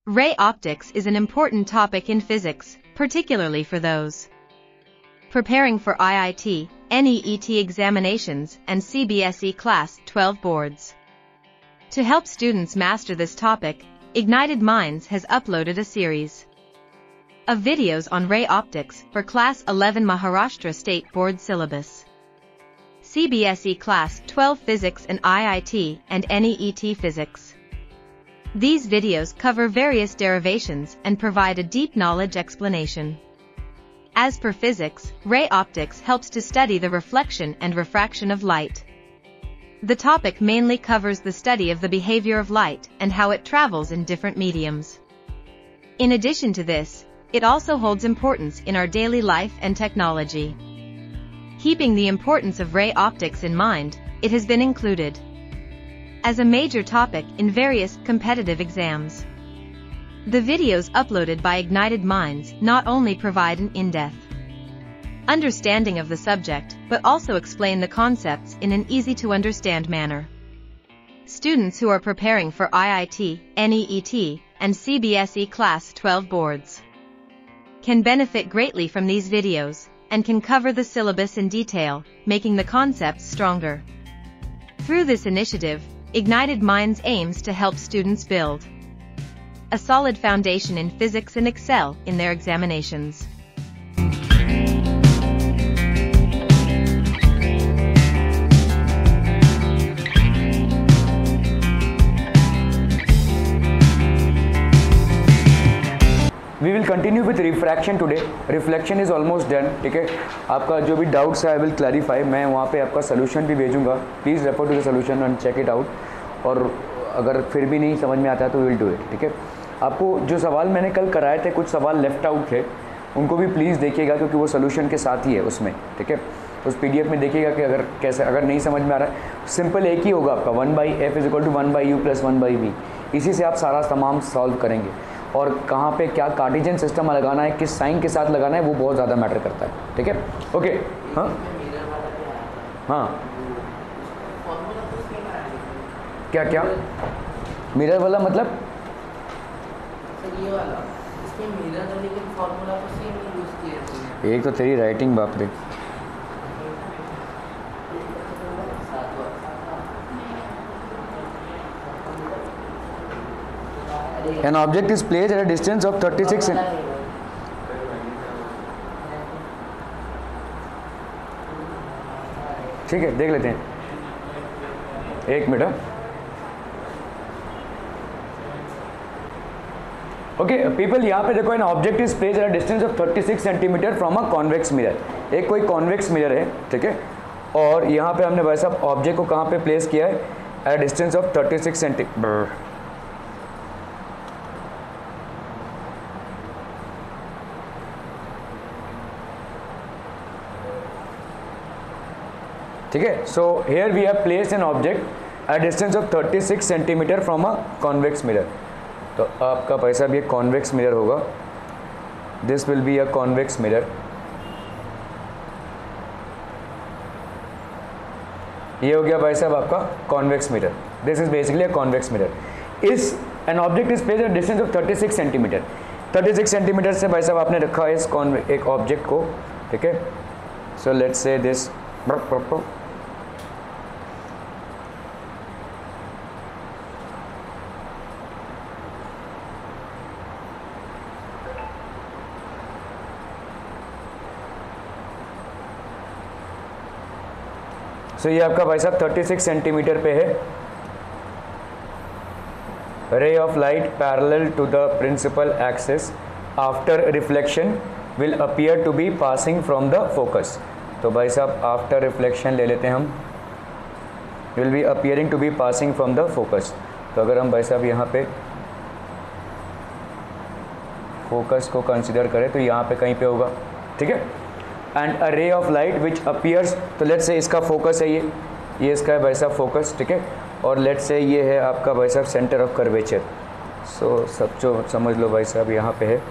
Ray optics is an important topic in physics, particularly for those preparing for IIT, NEET examinations, and CBSE Class 12 boards. To help students master this topic, Ignited Minds has uploaded a series of videos on ray optics for Class 11 Maharashtra State Board syllabus, CBSE Class 12 Physics and IIT and NEET Physics. These videos cover various derivations and provide a deep knowledge explanation. As per physics, ray optics helps to study the reflection and refraction of light. The topic mainly covers the study of the behavior of light and how it travels in different mediums. In addition to this, it also holds importance in our daily life and technology. Keeping the importance of ray optics in mind, it has been included as a major topic in various competitive exams. The videos uploaded by Ignited Minds not only provide an in-depth understanding of the subject, but also explain the concepts in an easy-to-understand manner. Students who are preparing for IIT, NEET, and CBSE Class 12 boards can benefit greatly from these videos, and can cover the syllabus in detail, making the concepts stronger. Through this initiative, Ignited Minds aims to help students build a solid foundation in physics and excel in their examinations. We will continue with refraction today. Reflection is almost done. ठीक है, आपका जो भी doubts है I will clarify. मैं वहाँ पे आपका सोल्यूशन भी भेजूंगा. Please refer to the solution and check it out. और अगर फिर भी नहीं समझ में आता तो we will do it. ठीक है, आपको जो सवाल मैंने कल कराए थे, कुछ सवाल लेफ्ट आउट थे, उनको भी प्लीज़ देखिएगा क्योंकि वो सोल्यूशन के साथ ही है उसमें. ठीक है, उस PDF में देखिएगा कि अगर नहीं समझ में आ रहा है, सिंपल एक ही होगा आपका 1/f = 1/u + 1/v. इसी से आप सारा तमाम सॉल्व करेंगे. और कहाँ पे क्या कार्टेशियन सिस्टम लगाना है, किस साइन के साथ लगाना है, वो बहुत ज़्यादा मैटर करता है. ठीक है, ओके. हाँ हाँ, क्या क्या मिरर वाला मतलब ये वाला, इसमें मिरर है लेकिन फॉर्मूला तो सेम ही यूज किया है. एक तो तेरी राइटिंग बाप रे. An object is placed at a distance of 36 ठीक है, देख लेते हैं. एक मिनट. ओके पीपल, यहाँ पे देखो, N object is placed eight a distance of 36 centimetre from a convex mirror. एक कोई कॉन्वेक्स मिरर है. ठीक है, और यहाँ पे हमने भाई साहब ऑब्जेक्ट को कहाँ पे प्लेस किया है, at a distance of 36 centimetre. ठीक है, so here we have placed an object at distance of 36 centimetre from a convex mirror. तो आपका पैसा भी एक कॉन्वेक्स मिरर होगा. This will be a convex mirror. ये हो गया भाई साहब आपका convex mirror. This is basically a convex mirror. इस an object is placed at distance of 36 centimetre. 36 centimetre से भाई साहब आपने रखा है इस एक ऑब्जेक्ट को. ठीक है, so let's say this so ये आपका भाई साहब 36 सेंटीमीटर पे है. Ray of light parallel to the principal axis after reflection will appear to be passing from the focus. तो भाई साहब आफ्टर रिफ्लेक्शन ले लेते हैं हम, will be appearing to be passing from the focus. तो अगर हम भाई साहब यहाँ पे फोकस को कंसिडर करें तो यहाँ पे कहीं पे होगा. ठीक है, and a ray of light which appears, तो लेट्स से इसका फोकस है, ये इसका है भाई साहब फोकस. ठीक है, और लेट्स से ये है आपका भाई साहब सेंटर ऑफ कर्वेचर. सो सब जो समझ लो भाई साहब यहाँ पे है.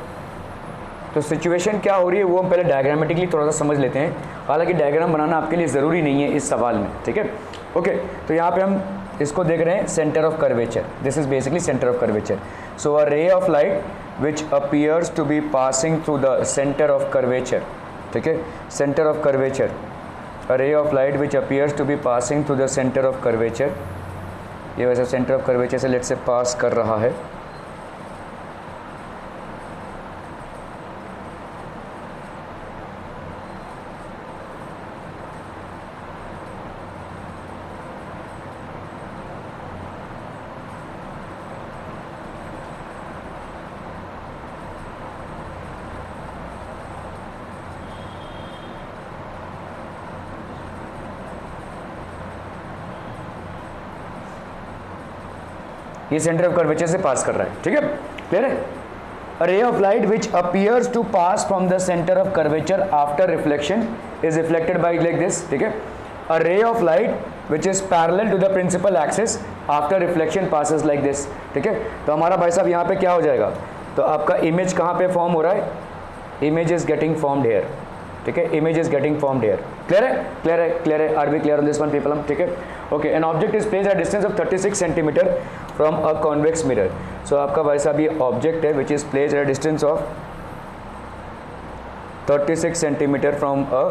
तो सिचुएशन क्या हो रही है वो हम पहले डायग्रामेटिकली थोड़ा सा समझ लेते हैं. हालांकि डायग्राम बनाना आपके लिए ज़रूरी नहीं है इस सवाल में. ठीक है, ओके. तो यहाँ पे हम इसको देख रहे हैं centre of curvature. This is basically centre of curvature. So a ray of light which appears to be passing through the centre of curvature, ठीक है, centre of curvature, a ray of light which appears to be passing through the centre of curvature, ये वैसे centre of curvature से लेट से pass कर रहा है, ये सेंटर ऑफ कर्वेचर से पास कर रहा है, ठीक है, क्लियर है। A ray of light which appears to pass from the center of curvature after reflection is reflected by like this, ठीक है। A ray of light which is parallel to the principal axis after reflection passes like this, ठीक है। तो हमारा भाई साहब यहाँ पे क्या हो जाएगा, तो आपका इमेज कहाँ पे फॉर्म हो रहा है, image is getting formed here, ठीक है, image is getting formed here, clear है, क्लियर है, क्लियर है, are we clear on this one people, ठीक है। Okay, an object is placed at distance of 36 centimetre from a convex mirror. So आपका भाई साहब ये ऑब्जेक्ट है which is placed at distance of 36 centimetre from a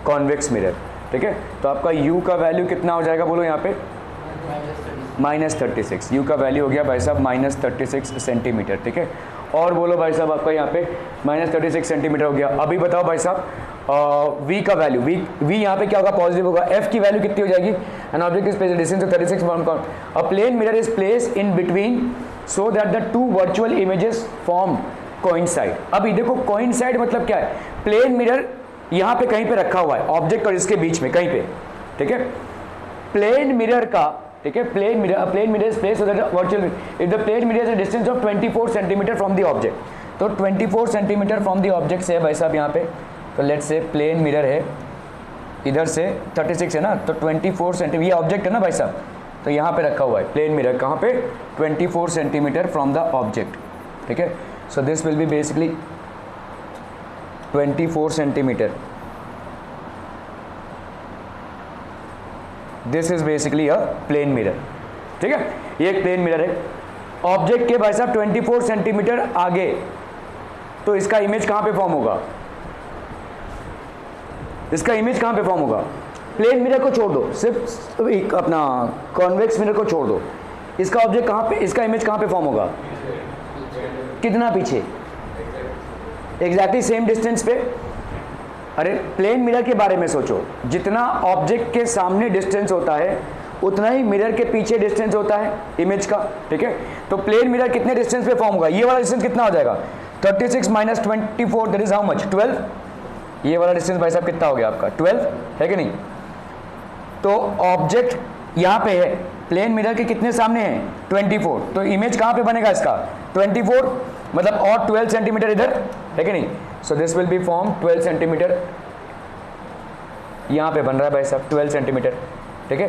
convex mirror, ठीक है। तो आपका u का वैल्यू कितना हो जाएगा बोलो यहाँ पे, -36, u का वैल्यू हो गया भाई साहब -36 सेंटीमीटर, ठीक है। और बोलो भाई साहब आपका यहाँ पे -36 सेंटीमीटर हो गया। अभी बताओ भाई साहब v का वैल्यू, v यहाँ पे क्या होगा, पॉजिटिव होगा, f की वैल्यू कितनी हो जाएगी, an object is placed distance of 36 from a plane mirror is placed in between so that the two virtual images form coincide. अभी देखो कोइंसाइड मतलब क्या है, प्लेन मिरर यहाँ पे कहीं पे रखा हुआ है ऑब्जेक्ट और इसके बीच में कहीं पे, ठीक है, प्लेन मिरर का, ठीक है, plane mirror is placed so that virtual if the plane mirror is a distance of 24 centimetre from the object, तो 24 सेंटीमीटर फ्रॉम द ऑब्जेक्ट से है भाई साहब यहाँ पे, तो लेट्स से प्लेन मिरर है इधर से 36 है ना, तो 24 सेंटीमीटर, ये ऑब्जेक्ट है ना भाई साहब, तो यहाँ पे रखा हुआ है प्लेन मिरर कहाँ पे, 24 सेंटीमीटर फ्रॉम द ऑब्जेक्ट, ठीक है। So this will be basically 24 centimetre, this is basically a plane mirror, ठीक है, ये एक प्लेन मिरर है ऑब्जेक्ट के भाई साहब 24 सेंटीमीटर आगे, तो इसका इमेज कहाँ पे फॉर्म होगा, इसका इमेज कहाँ पे फॉर्म होगा, प्लेन मिरर को छोड़ दो, सिर्फ एक अपना कॉन्वेक्स मिरर को छोड़ दो, इसका ऑब्जेक्ट कहाँ पे, इसका इमेज कहाँ पे फॉर्म होगा, कितना पीछे, एग्जैक्टली सेम डिस्टेंस पे। अरे प्लेन मिरर के बारे में सोचो, जितना ऑब्जेक्ट के सामने डिस्टेंस होता है उतना ही मिरर के पीछे डिस्टेंस होता है इमेज का, ठीक है। तो प्लेन मिरर कितने डिस्टेंस पे फॉर्म होगा, ये वाला डिस्टेंस कितना हो जाएगा, 36 - 24 दैट इज हाउ मच, 12, ये वाला डिस्टेंस भाई साहब कितना हो गया आपका, 12 है कि नहीं। तो ऑब्जेक्ट यहाँ पे है, प्लेन मिरर के कितने सामने हैं, 24, तो इमेज कहाँ पे बनेगा इसका, 24, मतलब और 12 सेंटीमीटर इधर है कि नहीं। सो this will B form 12 centimetre, यहाँ पे बन रहा है भाई साहब 12 सेंटीमीटर, ठीक है,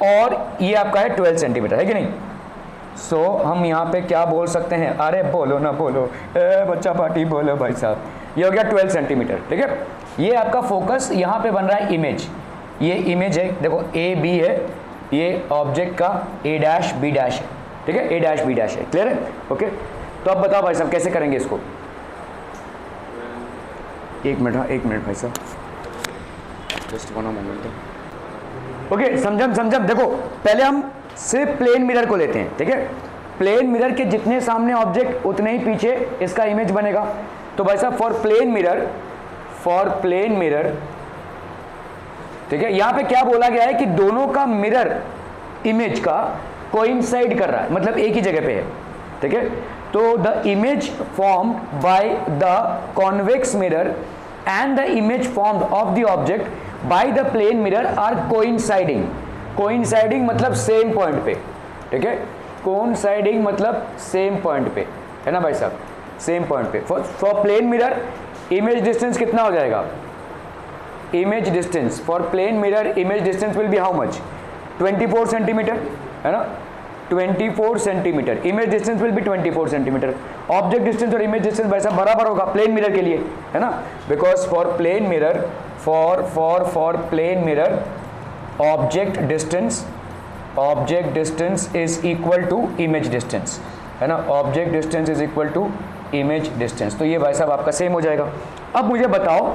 और ये आपका है 12 सेंटीमीटर है कि नहीं। सो हम यहाँ पे क्या बोल सकते हैं, अरे बोलो ना बोलो, बच्चा पार्टी बोलो भाई साहब, ये हो गया 12 सेंटीमीटर, ठीक है। ये आपका फोकस यहाँ पे बन रहा है इमेज, ये इमेज है, देखो ए बी है, ये ऑब्जेक्ट का A डैश B डैश है, ठीक है, A डैश B डैश है, क्लियर है, ओके। तो अब बताओ भाई साहब कैसे करेंगे इसको, एक मिनट, हाँ एक मिनट भाई साहब, जस्ट वन मोमेंट, ओके, समझम। देखो पहले हम सिर्फ प्लेन मिरर को लेते हैं, ठीक है, प्लेन मिरर के जितने सामने ऑब्जेक्ट उतने ही पीछे इसका इमेज बनेगा। तो भाई साहब फॉर प्लेन मिरर, ठीक है, यहां पे क्या बोला गया है कि दोनों का मिरर इमेज का कोइंसाइड कर रहा है, मतलब एक ही जगह पे है, ठीक है। तो the image formed by the convex mirror and the image formed of the object by the plane mirror are coinciding, coinciding मतलब सेम पॉइंट पे, ठीक है, कोइंसाइडिंग मतलब सेम पॉइंट पे, है ना भाई साहब, सेम पॉइंट पे। For plane mirror image distance कितना हो जाएगा, image distance for plane mirror image distance will be how much, 24 centimetre, है ना, 24 centimetre, image distance will be 24 centimetre. Object distance और इमेज डिस्टेंस भाई साहब बराबर होगा प्लेन मिरर के लिए, है ना, because for plane mirror for plane mirror object distance is equal to image distance, है ना, object distance is equal to image distance. तो ये भाई साहब आपका सेम हो जाएगा। अब मुझे बताओ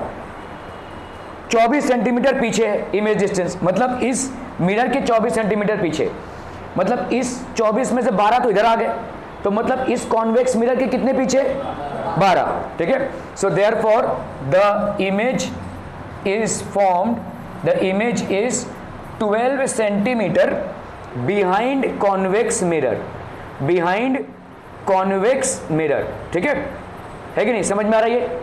24 सेंटीमीटर पीछे है इमेज डिस्टेंस, मतलब इस मिरर के 24 सेंटीमीटर पीछे, मतलब इस 24 में से 12 तो इधर आ गए, तो मतलब इस कॉन्वेक्स मिरर के कितने पीछे, 12, ठीक है। So therefore the image is formed, the image is 12 centimetre behind convex mirror, behind convex mirror, ठीक है कि नहीं, समझ में आ रहा है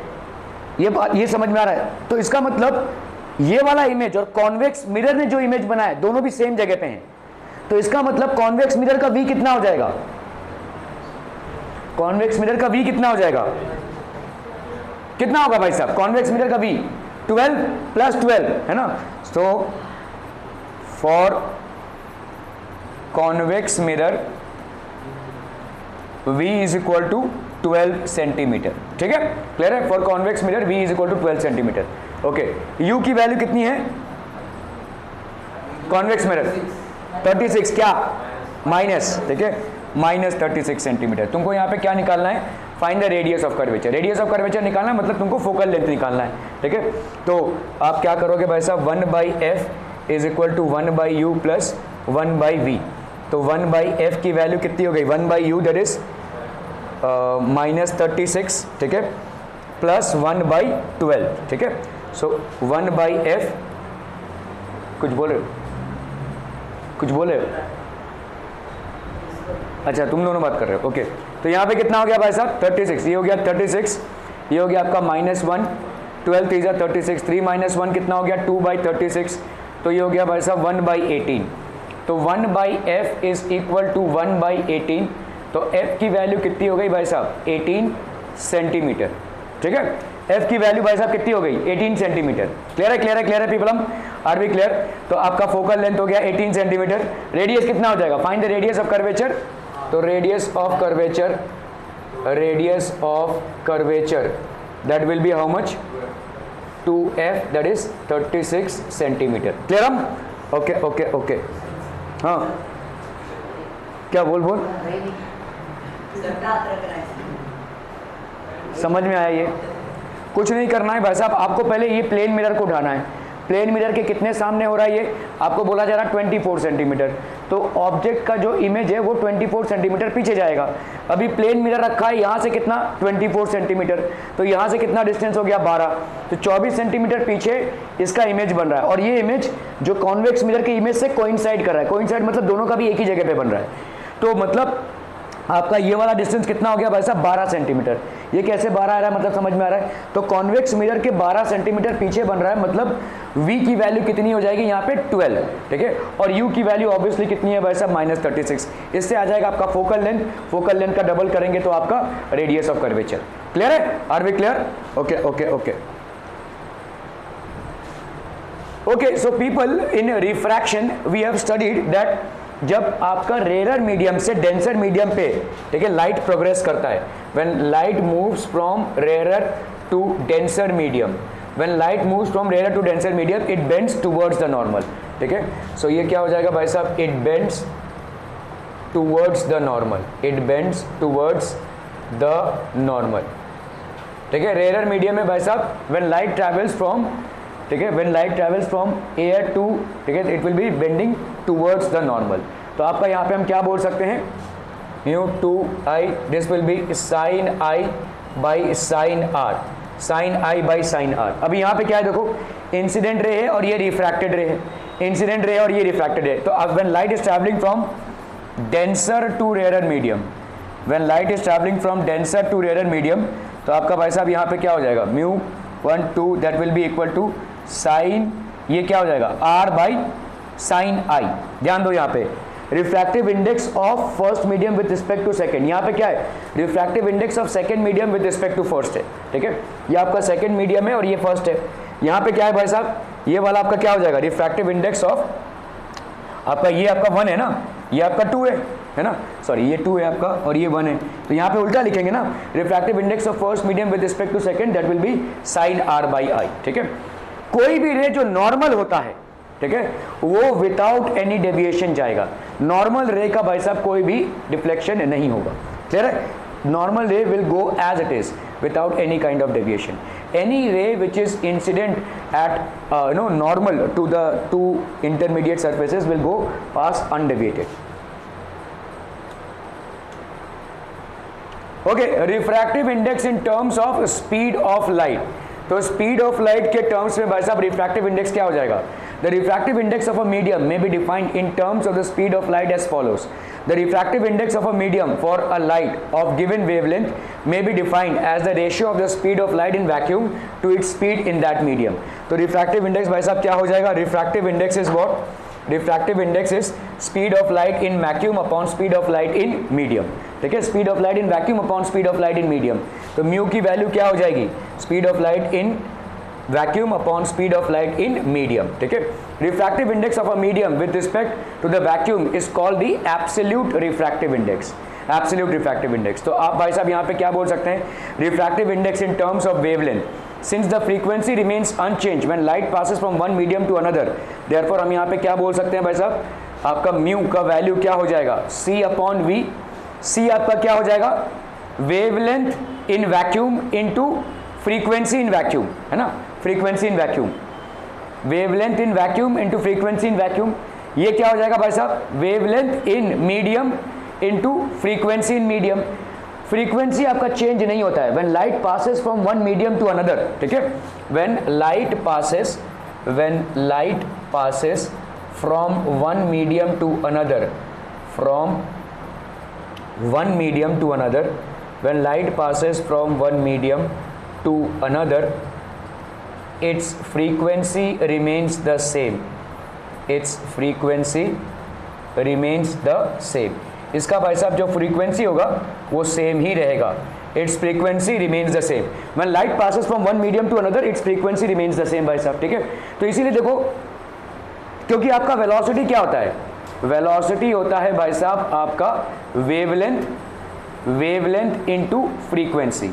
ये बात, ये समझ में आ रहा है। तो इसका मतलब ये वाला इमेज और कॉन्वेक्स मिरर ने जो इमेज बनाया दोनों भी सेम जगह पे हैं, तो इसका मतलब कॉन्वेक्स मिरर का v कितना हो जाएगा, कॉन्वेक्स मिरर का v कितना हो जाएगा, कितना होगा भाई साहब कॉन्वेक्स मिरर का v, 12 प्लस 12 है ना। So for convex mirror v is equal to 12 centimetre, ठीक है, क्लियर है। For convex mirror v is equal to 12 centimetre. Okay, u की वैल्यू कितनी है कॉन्वेक्स मिरर, 36, क्या माइनस, ठीक है, माइनस 36 सेंटीमीटर। तुमको यहाँ पे क्या निकालना है, find the radius of curvature, radius of curvature निकालना है, मतलब तुमको फोकल लेंथ निकालना है, ठीक है। तो आप क्या करोगे भाई साहब, 1/f is equal to 1/u plus 1/v। तो 1/f की वैल्यू कितनी हो गई, 1/u दैट इज -36, ठीक है, प्लस 1/12, ठीक है। सो 1/f, कुछ बोले, कुछ बोले, अच्छा तुम दोनों बात कर रहे हो, ओके। तो यहाँ पे कितना हो गया भाई साहब 36, ये हो गया 36, ये हो गया आपका -1, 12 3 36, 3 - 1 कितना हो गया 2/36, तो ये हो गया भाई साहब 1/18। तो 1/f इज इक्वल टू 1/18, तो f की वैल्यू कितनी हो गई भाई साहब 18 सेंटीमीटर, ठीक है। f की वैल्यू भाई साहब कितनी हो गई 18 सेंटीमीटर। क्लियर है, क्लियर है, क्लियर है पीपल, हम आर बी क्लियर। तो आपका फोकल लेंथ हो गया 18 सेंटीमीटर, रेडियस कितना हो जाएगा, find the radius of curvature. तो radius of curvature, radius of curvature that will be how much 2f, that is 36 centimetre. Clear hmm, okay okay okay, हाँ क्या बोल बोल, समझ में आया, ये कुछ नहीं करना है भाई साहब, आपको पहले ये प्लेन मिरर को उठाना है। प्लेन मिरर के कितने सामने हो रहा है, ये आपको बोला जा रहा है 24 सेंटीमीटर, तो ऑब्जेक्ट का जो इमेज है वो 24 सेंटीमीटर पीछे जाएगा। अभी प्लेन मिरर रखा है, यहाँ से कितना 24 सेंटीमीटर, तो यहाँ से कितना डिस्टेंस हो गया 12, तो 24 सेंटीमीटर पीछे इसका इमेज बन रहा है, और ये इमेज जो कॉन्वेक्स मिरर के इमेज से कोइंसाइड कर रहा है, कोइंसाइड मतलब दोनों का भी एक ही जगह पे बन रहा है। तो मतलब आपका ये वाला डिस्टेंस कितना हो गया भाई साहब 12 सेंटीमीटर। ये कैसे 12 आ रहा है, मतलब समझ में आ रहा है। तो कॉन्वेक्स मिरर के 12 सेंटीमीटर पीछे बन रहा है, मतलब v की वैल्यू कितनी हो जाएगी यहाँ पे 12, ठीक है, और u की वैल्यू ऑब्वियसली कितनी है भाई साहब -36। इससे आ जाएगा आपका फोकल लेंथ, फोकल लेंथ का डबल करेंगे तो आपका रेडियस ऑफ कर्वेचर। क्लियर है, are we clear, okay okay okay okay. So people in refraction we have studied that जब आपका रेयर मीडियम से डेंसर मीडियम पे, ठीक है, लाइट प्रोग्रेस करता है, when light moves from rare to denser medium, when light moves from rare to denser medium it bends towards the normal, ठीक है। सो ये क्या हो जाएगा भाई साहब, it bends towards the normal, it bends towards the normal, ठीक है। रेयर मीडियम में भाई साहब व्हेन लाइट ट्रैवल्स फ्रॉम, ठीक है, when light travels from air to, ठीक है, it will be bending towards the normal. तो आपका यहाँ पे हम क्या बोल सकते हैं, μ2i, this will B sin i by sin r, sin i by sin r। अभी यहाँ पे क्या है देखो, इंसिडेंट रे है और ये रिफ्रैक्टेड रे है, इंसिडेंट रे और ये रिफ्रैक्टेड है। तो अब when light is travelling from denser to rare medium, when light is travelling from denser to rare medium, तो आपका भाई साहब यहाँ पे क्या हो जाएगा μ1 2 that will be equal to sine, ये क्या हो जाएगा r बाई साइन i। ध्यान दो यहाँ पे refractive index of first medium with respect to second, यहाँ पे क्या है refractive index of second medium with respect to first है, ठीक है, ये आपका सेकंड मीडियम है और ये फर्स्ट है। यहाँ पे क्या है भाई साहब, ये वाला आपका क्या हो जाएगा रिफ्रैक्टिव इंडेक्स ऑफ आपका, ये आपका 1 है ना, ये आपका 2 है ना, सॉरी ये 2 है आपका और ये 1 है, तो यहाँ पे उल्टा लिखेंगे ना, refractive index of first medium with respect to second that will be sine r by i, ठीक है। कोई भी रे जो नॉर्मल होता है, ठीक है, वो विदाउट एनी डेविएशन जाएगा, नॉर्मल रे का भाई साहब कोई भी डिफ्लेक्शन नहीं होगा, क्लियर है? Normal ray will go as it is without any kind of deviation. Any ray which is incident at normal to the two intermediate surfaces will go pass undeviated. Okay, refractive index in terms of speed of light. तो speed of light के terms में भाई साहब refractive index क्या हो जाएगा? The refractive index of a medium may be defined in terms of the speed of light as follows. The refractive index of a medium for a light of given wavelength may be defined as the ratio of the speed of light in vacuum to its speed in that medium. तो refractive index भाई साहब क्या हो जाएगा? Refractive index is what? Refractive index is speed of light in vacuum upon speed of light in medium. ठीक है, speed of light in vacuum upon speed of light in medium. तो mu की value क्या हो जाएगी? Speed of light in vacuum upon speed of light in medium. ठीक है, refractive index of a medium with respect to the vacuum is called the absolute refractive index. Absolute refractive index. तो आप भाई साहब यहाँ पे क्या बोल सकते हैं? Refractive index in terms of wavelength. Since the frequency remains unchanged when light passes from one medium to another, therefore हम यहाँ पे क्या बोल सकते हैं भाई साहब? आपका म्यू का वैल्यू क्या हो जाएगा? C upon V. C आपका क्या हो जाएगा? Wavelength in vacuum into frequency in vacuum, है ना? Frequency in vacuum. Wavelength in vacuum into frequency in vacuum. ये क्या हो जाएगा भाई साहब? Wavelength in medium into frequency in medium. Frequency आपका चेंज नहीं होता है when light passes from one medium to another. ठीक है, when light passes from one medium to another, from one medium to another, when light passes from one medium to another, its frequency remains the same. Its frequency remains the same. इसका भाई साहब जो frequency होगा वो same ही रहेगा. Its frequency remains the same. When light passes from one medium to another, its frequency remains the same भाई साहब. ठीक है, तो इसीलिए देखो, क्योंकि आपका वेलोसिटी क्या होता है? वेलोसिटी होता है भाई साहब आपका wavelength into frequency.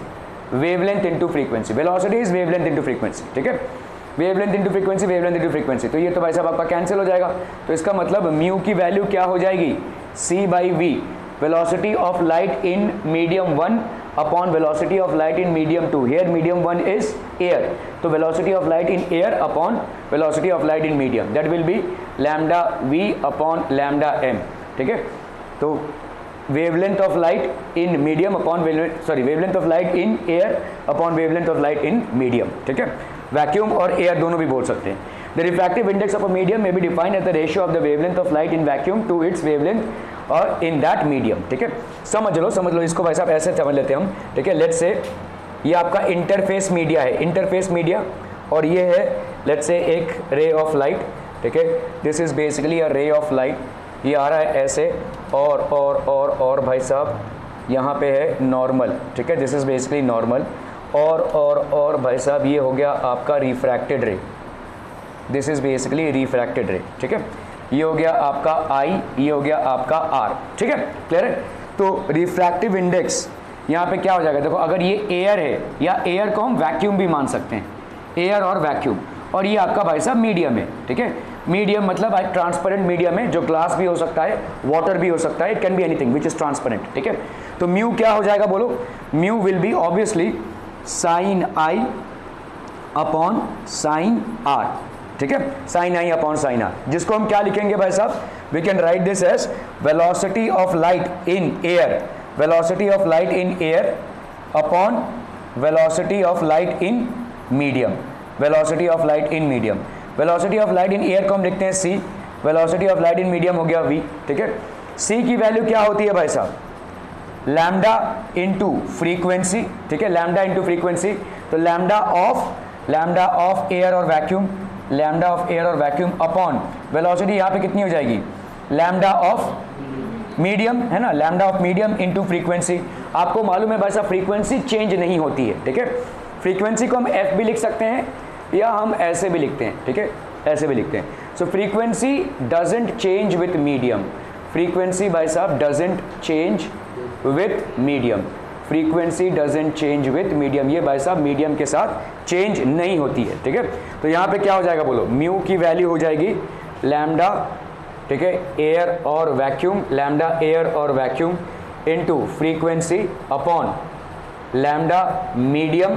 Wavelength into frequency. Velocity is wavelength into frequency. ठीक है, wavelength into frequency, wavelength into frequency. तो ये तो भाई साहब आपका कैंसिल हो जाएगा. तो इसका मतलब म्यू की वैल्यू क्या हो जाएगी? C by V, velocity of light in medium 1 upon velocity of light in medium 2. Here medium 1 is air, so velocity of light in air upon velocity of light in medium, that will be lambda V upon lambda m. ठीक है, तो wavelength of light in medium upon wavelength of light in air upon wavelength of light in medium. ठीक है, vacuum और air दोनों भी बोल सकते हैं. The refractive index of a medium may be defined as the ratio of the wavelength of light in vacuum to its wavelength or in that medium. ठीक है, समझ लो इसको भाई साहब ऐसे समझ लेते हैं हम. ठीक है, लेट्स से ये आपका इंटरफेस मीडिया है, इंटरफेस मीडिया, और ये है लेट्स से एक रे ऑफ लाइट. ठीक है, this is basically a ray of light. ये आ रहा है ऐसे और भाई साहब यहाँ पे है नॉर्मल. ठीक है, दिस इज बेसिकली नॉर्मल. और भाई साहब ये हो गया आपका रिफ्रैक्टेड रे. दिस इज बेसिकली रिफ्रैक्टेड रे. ठीक है, ये हो गया आपका I, ये हो गया आपका R. ठीक है, क्लियर है? तो रिफ्रैक्टिव इंडेक्स यहाँ पे क्या हो जाएगा? देखो, अगर ये एयर है, या एयर को हम वैक्यूम भी मान सकते हैं, एयर और वैक्यूम, और ये आपका भाई साहब मीडियम है. ठीक है, मीडियम मतलब एक ट्रांसपेरेंट मीडियम है, जो ग्लास भी हो सकता है, वाटर भी हो सकता है, it can be anything which is transparent. ठीक है, तो म्यू क्या हो जाएगा बोलो? Mu will be obviously sine I upon sine R. ठीक है, sine I upon sine R, जिसको हम क्या लिखेंगे भाई साहब? We can write this as velocity of light in air, velocity of light in air upon velocity of light in medium, velocity of light in medium. Velocity of light in air को हम लिखते हैं C, velocity of light in medium हो गया V. ठीक है, C की value क्या होती है भाई साहब? Lambda into frequency. ठीक है, लैम्डा इंटू फ्रीक्वेंसी. तो लैम्डा ऑफ एयर और वैक्यूम, लैम्डा ऑफ एयर और वैक्यूम अपॉन वेलोसिटी यहाँ पे कितनी हो जाएगी? लैम्डा ऑफ मीडियम, है ना, lambda of medium into frequency. आपको मालूम है भाई साहब फ्रीक्वेंसी चेंज नहीं होती है. ठीक है, फ्रीक्वेंसी को हम F भी लिख सकते हैं, या हम ऐसे भी लिखते हैं. ठीक है, ऐसे भी लिखते हैं. So frequency doesn't change with medium. Frequency भाई साहब doesn't change with medium. Frequency doesn't change with medium. ये भाई साहब मीडियम के साथ चेंज नहीं होती है. ठीक है, तो यहाँ पे क्या हो जाएगा बोलो? म्यू की वैल्यू हो जाएगी लैम्डा. ठीक है, एयर और वैक्यूम, लैम्डा एयर और vacuum into frequency upon lambda medium,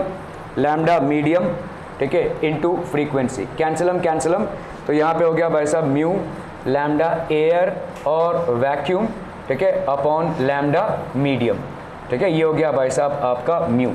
ठीक है, इनटू फ्रीक्वेंसी। कैंसलम, तो यहाँ पे हो गया भाई साहब म्यू लैम्डा एयर और वैक्यूम, ठीक है, अपॉन लैम्डा मीडियम, ठीक है, ये हो गया भाई साहब आपका mu.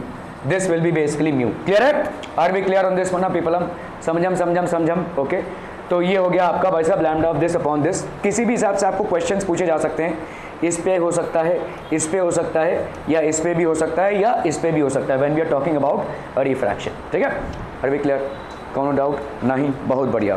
This will be basically mu. Clear है? Are we clear on this one people? हम समझम ओके। तो ये हो गया आपका भाई साहब lambda of this upon this. किसी भी हिसाब से आपको क्वेश्चंस पूछे जा सकते हैं, इस पे हो सकता है, इस पे हो सकता है, या इस पे भी हो सकता है, या इस पे भी हो सकता है when we are talking about refraction. ठीक है, आर वी क्लियर? कोनो डाउट? नहीं, बहुत बढ़िया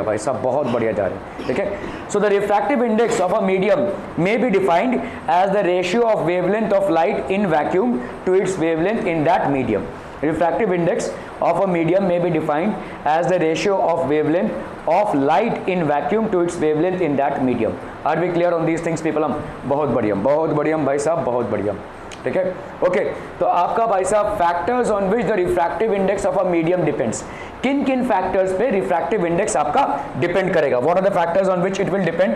भाई साहब, बहुत बढ़िया जा रहे हैं। ठीक है, so the refractive index of a medium may be defined as the ratio of wavelength of light in vacuum to its wavelength in that medium. Refractive index of a medium may be defined as the ratio of wavelength of light in vacuum to its wavelength in that medium. Are we clear on these things people? हम बहुत बढ़िया भाई साहब, बहुत बढ़िया। ठीक है, okay. तो आपका भाई साहब factors on which the refractive index of a medium depends, किन किन फैक्टर्स पे रिफ्रैक्टिव इंडेक्स आपका डिपेंड करेगा? What are the factors on which it will depend?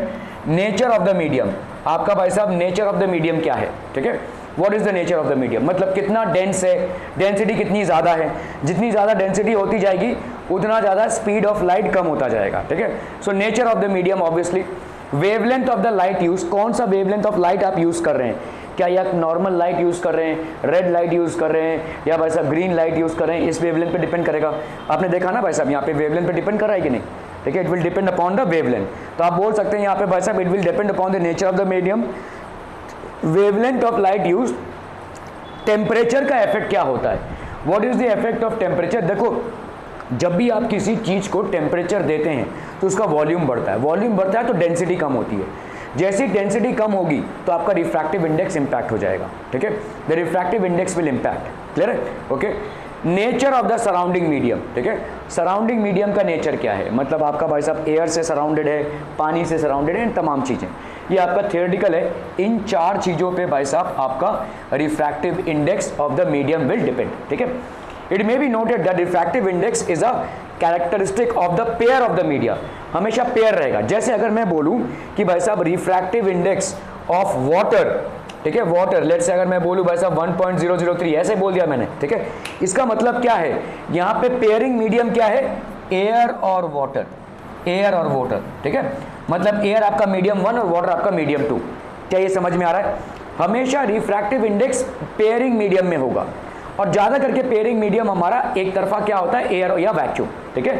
Nature of the medium. आपका भाई साहब नेचर ऑफ द मीडियम क्या है? ठीक है, what is the nature of the medium, मतलब कितना डेंस है, डेंसिटी कितनी ज़्यादा है। जितनी ज़्यादा डेंसिटी होती जाएगी उतना ज़्यादा स्पीड ऑफ लाइट कम होता जाएगा। ठीक है, so nature of the medium obviously. Wavelength of the light use, कौन सा वेवलेंथ ऑफ लाइट आप यूज़ कर रहे हैं? क्या या नॉर्मल लाइट यूज़ कर रहे हैं, रेड लाइट यूज़ कर रहे हैं, या भाई साहब ग्रीन लाइट यूज़ कर रहे हैं? इस वेवलेंथ पे डिपेंड करेगा। आपने देखा ना भाई साहब, यहाँ पे वेवलेंथ पे डिपेंड कर रहा है कि नहीं? ठीक है, it will depend upon the wavelength. तो आप बोल सकते हैं यहाँ पे भाई साहब it will depend upon the nature of the medium, wavelength of light use. Temperature का इफेक्ट क्या होता है? What is the effect of temperature? देखो, जब भी आप किसी चीज को टेम्परेचर देते हैं तो उसका वॉल्यूम बढ़ता है, वॉल्यूम बढ़ता है तो डेंसिटी कम होती है। जैसी डेंसिटी कम होगी तो आपका रिफ्रैक्टिव इंडेक्स इंपैक्ट हो जाएगा। ठीक है, the refractive index will impact. Clear है? Okay. Nature of the surrounding medium. ठीक है, सराउंडिंग मीडियम का नेचर क्या है? मतलब आपका भाई साहब एयर से सराउंडेड है, पानी से सराउंडेड है, इन तमाम चीजें, ये आपका थियोरेटिकल है। इन चार चीजों पे भाई साहब आपका refractive index of the medium will depend. ठीक है, it may be noted that refractive index is a characteristic of the pair of the media. हमेशा पेयर रहेगा। जैसे अगर मैं बोलूं कि भाई साहब रिफ्रैक्टिव इंडेक्स ऑफ वाटर, ठीक है, वाटर, लेट्स से अगर मैं बोलूं भाई साहब 1.003, ऐसे बोल दिया मैंने। ठीक है, इसका मतलब क्या है? यहाँ पे पेयरिंग मीडियम क्या है? एयर और वाटर, एयर और वाटर। ठीक है, मतलब एयर आपका मीडियम 1 और वाटर आपका मीडियम 2। क्या ये समझ में आ रहा है? हमेशा रिफ्रैक्टिव इंडेक्स पेयरिंग मीडियम में होगा, और ज्यादा करके पेयरिंग मीडियम हमारा एक तरफा क्या होता है? एयर या वैक्यूम। ठीक है,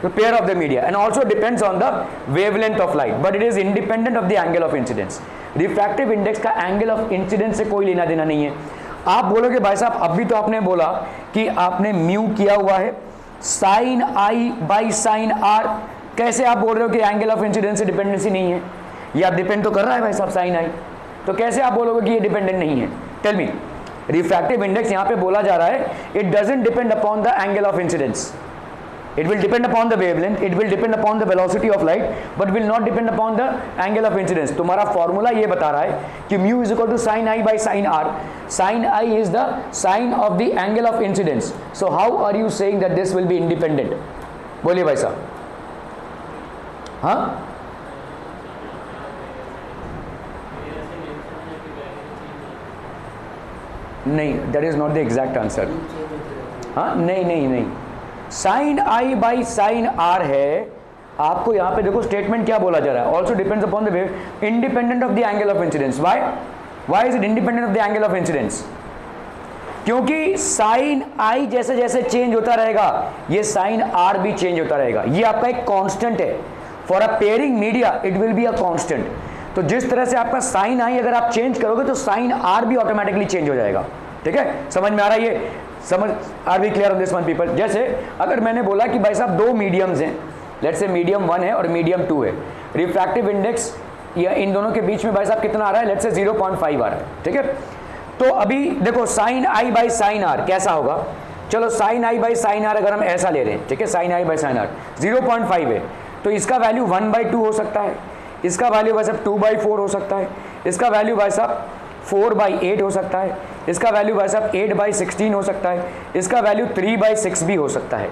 तो pair of the media and also depends on the wavelength of light, but it is independent of the angle of incidence. Refractive index का एंगल ऑफ इंसिडेंस से कोई लेना देना नहीं है। आप बोलोगे भाई साहब अभी तो आपने बोला कि आपने म्यू किया हुआ है sine I by sine R, कैसे आप बोल रहे हो कि एंगल ऑफ इंसिडेंस से डिपेंडेंसी नहीं है? ये आप डिपेंड तो कर रहा है भाई साहब साइन आई, तो कैसे आप बोलोगे कि ये डिपेंडेंट नहीं है? Tell me. रिफ्रैक्टिव इंडेक्स यहां पे बोला जा रहा है it doesn't depend upon the angle of incidence, it will depend upon the wavelength, it will depend upon the velocity of light, but will not depend upon the angle of incidence. तुम्हारा formula ये बता रहा है कि mu is equal to sin I by sin R. Sin I is the sine of the angle of incidence. So how are you saying that this will be independent? बोलिए भाई साहब। हाँ, नहीं, that is not the exact answer. हाँ, नहीं, sine I by sine R है। आपको यहां पे देखो स्टेटमेंट क्या बोला जा रहा है? Also depends upon the wave, independent of the angle of incidence. Why is it independent of the angle of incidence? क्योंकि साइन आई जैसे जैसे चेंज होता रहेगा ये साइन आर भी चेंज होता रहेगा। ये आपका एक कांस्टेंट है। For a pairing media it will be a constant. तो जिस तरह से आपका साइन आई अगर आप चेंज करोगे तो साइन आर भी ऑटोमेटिकली चेंज हो जाएगा। ठीक है, समझ में आ रहा है ये? समझ, are we clear on this one people? जैसे अगर मैंने बोला कि भाई साहब दो मीडियम्स हैं, लेट्स से मीडियम 1 है और मीडियम 2 है, रिफ्रैक्टिव इंडेक्स या इन दोनों के बीच में भाई साहब कितना आ रहा है? लेट्स से 0.5 आ रहा है। ठीक है, तो अभी देखो sine I by sine R कैसा होगा? चलो sine I by sine R अगर हम ऐसा ले रहे हैं, ठीक है, sine I by sine R 0.5 है, तो इसका वैल्यू 1/2 हो सकता है, इसका वैल्यू भाई साहब 2/4 हो सकता है, इसका वैल्यू भाई साहब 4/8 हो सकता है, इसका वैल्यू भाई साहब 8/16 हो सकता है, इसका वैल्यू 3/6 भी हो सकता है।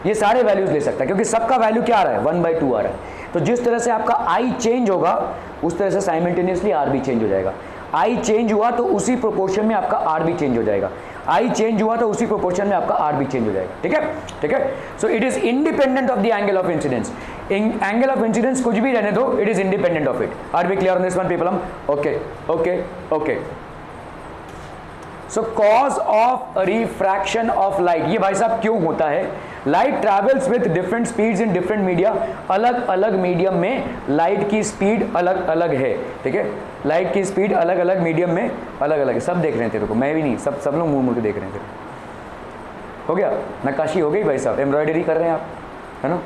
ये सारे वैल्यूज ले सकता है क्योंकि सबका वैल्यू क्या आ रहा है? 1/2 आ रहा है। तो जिस तरह से आपका आई चेंज होगा उस तरह से साइमल्टेनियसली आर भी चेंज हो जाएगा। आई चेंज हुआ तो उसी प्रोपोर्शन में आपका आर भी चेंज हो जाएगा, आई चेंज हुआ तो उसी प्रोपोर्शन में आपका आर भी चेंज हो जाएगा, ठीक है, ठीक है। So it is independent of the angle of incidence, angle of incidence कुछ भी रहने दो, it is independent of it. Are we clear on this one people? हम okay okay okay. So cause of refraction of light, ये भाई साहब क्यों होता है? Light travels with different speeds in different media, अलग अलग मीडियम में लाइट की स्पीड अलग अलग है, ठीक है, लाइट की स्पीड अलग अलग मीडियम में अलग अलग है। सब देख रहे हैं तेरे को, मैं भी नहीं, सब लोग मुंह मुड़ के देख रहे हैं तेरे को। हो गया, नक्काशी हो गई भाई साहब, एम्ब्रॉयडरी कर रहे हैं आप, है ना।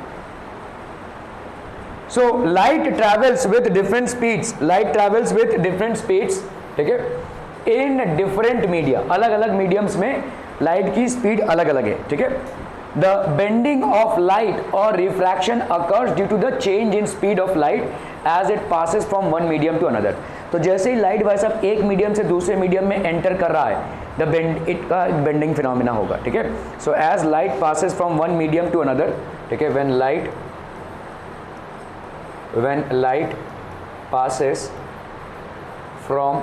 So light travels with different speeds, light travels with different speeds, ठीक है, इन डिफरेंट मीडिया, अलग अलग मीडियम्स में लाइट की स्पीड अलग अलग है, ठीक है। द बेंडिंग ऑफ लाइट और refraction occurs due to the change in speed of light as it passes from one medium to another. तो जैसे ही लाइट भाई साहब एक मीडियम से दूसरे मीडियम में एंटर कर रहा है, द बेंड, इट का बेंडिंग फिनोमिना होगा, ठीक है। So as light passes from one medium to another, ठीक है, when light passes from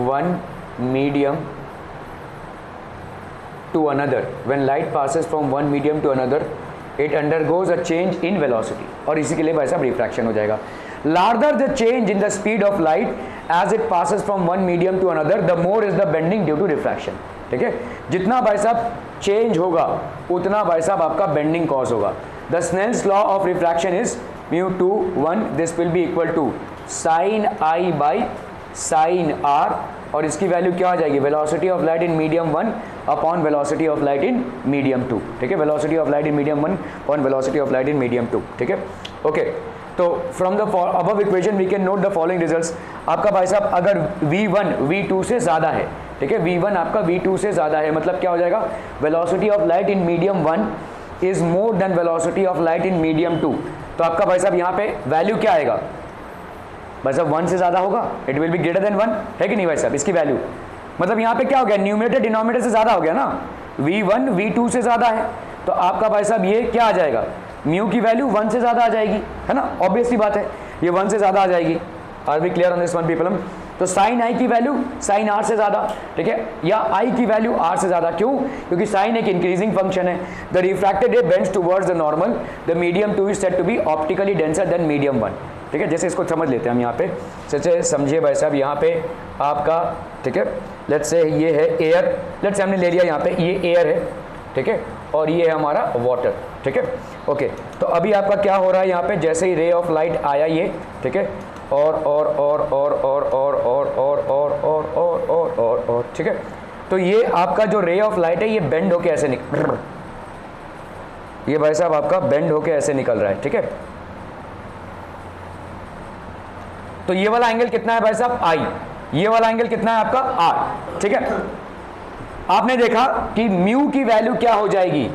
one medium to another, when light passes from one medium to another, it undergoes a change in velocity, और इसी के लिए भाई साहब refraction हो जाएगा. Larger the change in the speed of light as it passes from one medium to another, the more is the bending due to refraction. ठीक है, जितना भाई साहब चेंज होगा उतना भाई साहब आपका बेंडिंग कॉज होगा. The Snell's law of refraction is mu two 1, this will be equal to sine I by sine R, और इसकी वैल्यू क्या हो जाएगी, velocity of light in medium 1 upon velocity of light in medium 2. ठीक है, velocity of light in medium 1 upon velocity of light in medium 2. ठीक है, okay. तो from the above equation we can note the following results. आपका भाई साहब अगर V1 V2 से ज़्यादा है, ठीक है, V1 आपका V2 से ज़्यादा है, मतलब क्या हो जाएगा, velocity of light in medium 1 is more than velocity of light in medium 2. तो आपका भाई साहब यहाँ पे वैल्यू क्या आएगा, भाई साहब 1 से ज़्यादा होगा, it will be greater than 1, है कि नहीं भाई साहब, इसकी वैल्यू. मतलब यहाँ पे क्या हो गया, न्यूमरेटर डिनोमिनेटर से ज़्यादा हो गया ना, V1 V2 से ज़्यादा है, तो आपका भाई साहब ये क्या आ जाएगा, म्यू की वैल्यू 1 से ज़्यादा आ जाएगी, है ना, ऑब्वियसली बात है, ये 1 से ज़्यादा आ जाएगी. Are we clear on this one people? तो साइन आई की वैल्यू साइन आर से ज़्यादा, ठीक है, या आई की वैल्यू आर से ज़्यादा. क्यों? क्योंकि साइन एक इंक्रीजिंग फंक्शन है. The refracted ray bends towards the normal, the medium 2 is said to be optically denser than medium 1. ठीक है, जैसे इसको समझ लेते हैं हम यहाँ पे, जैसे समझिए भाई साहब, यहाँ पे आपका, ठीक है, लेट्स से ये है एयर, लेट्स से हमने ले लिया यहाँ पे ये एयर है, ठीक है, और ये है हमारा वाटर. ठीक है, ओके. तो अभी आपका क्या हो रहा है यहाँ पे, जैसे ही रे ऑफ लाइट आया ये, ठीक है, और ठीक है, तो ये आपका जो रे ऑफ लाइट है ये बेंड होके ऐसे ये भाई साहब आपका बेंड होके ऐसे निकल रहा है. ठीक है, तो ये वाला एंगल कितना है भाई साहब, आई, ये वाला एंगल कितना है आपका, आर. ठीक है, आपने देखा कि म्यू की वैल्यू क्या हो जाएगी,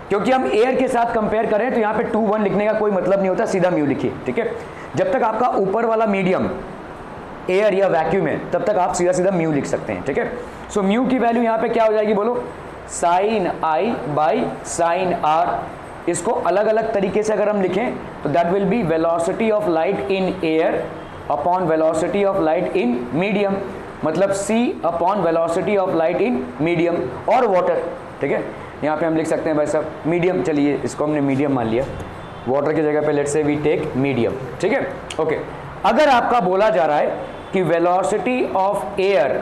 क्योंकि हम एयर के साथ कंपेयर करें तो यहाँ पे 2 1 लिखने का कोई मतलब नहीं होता, सीधा म्यू लिखिए. ठीक है, जब तक आपका ऊपर वाला मीडियम एयर या वैक्यूम है तब तक आप सीधा सीधा म्यू लिख सकते हैं. ठीक है, सो म्यू की वैल्यू यहाँ पे क्या हो जाएगी, बोलो, sine I by sine R. इसको अलग अलग तरीके से अगर हम लिखें तो that will be velocity of light in air upon velocity of light in medium, मतलब c upon velocity of light in medium और वाटर. ठीक है, यहाँ पे हम लिख सकते हैं भाई साहब मीडियम, चलिए इसको हमने मीडियम मान लिया, वाटर की जगह पे let's say we take medium. ठीक है, ओके. अगर आपका बोला जा रहा है कि velocity of air,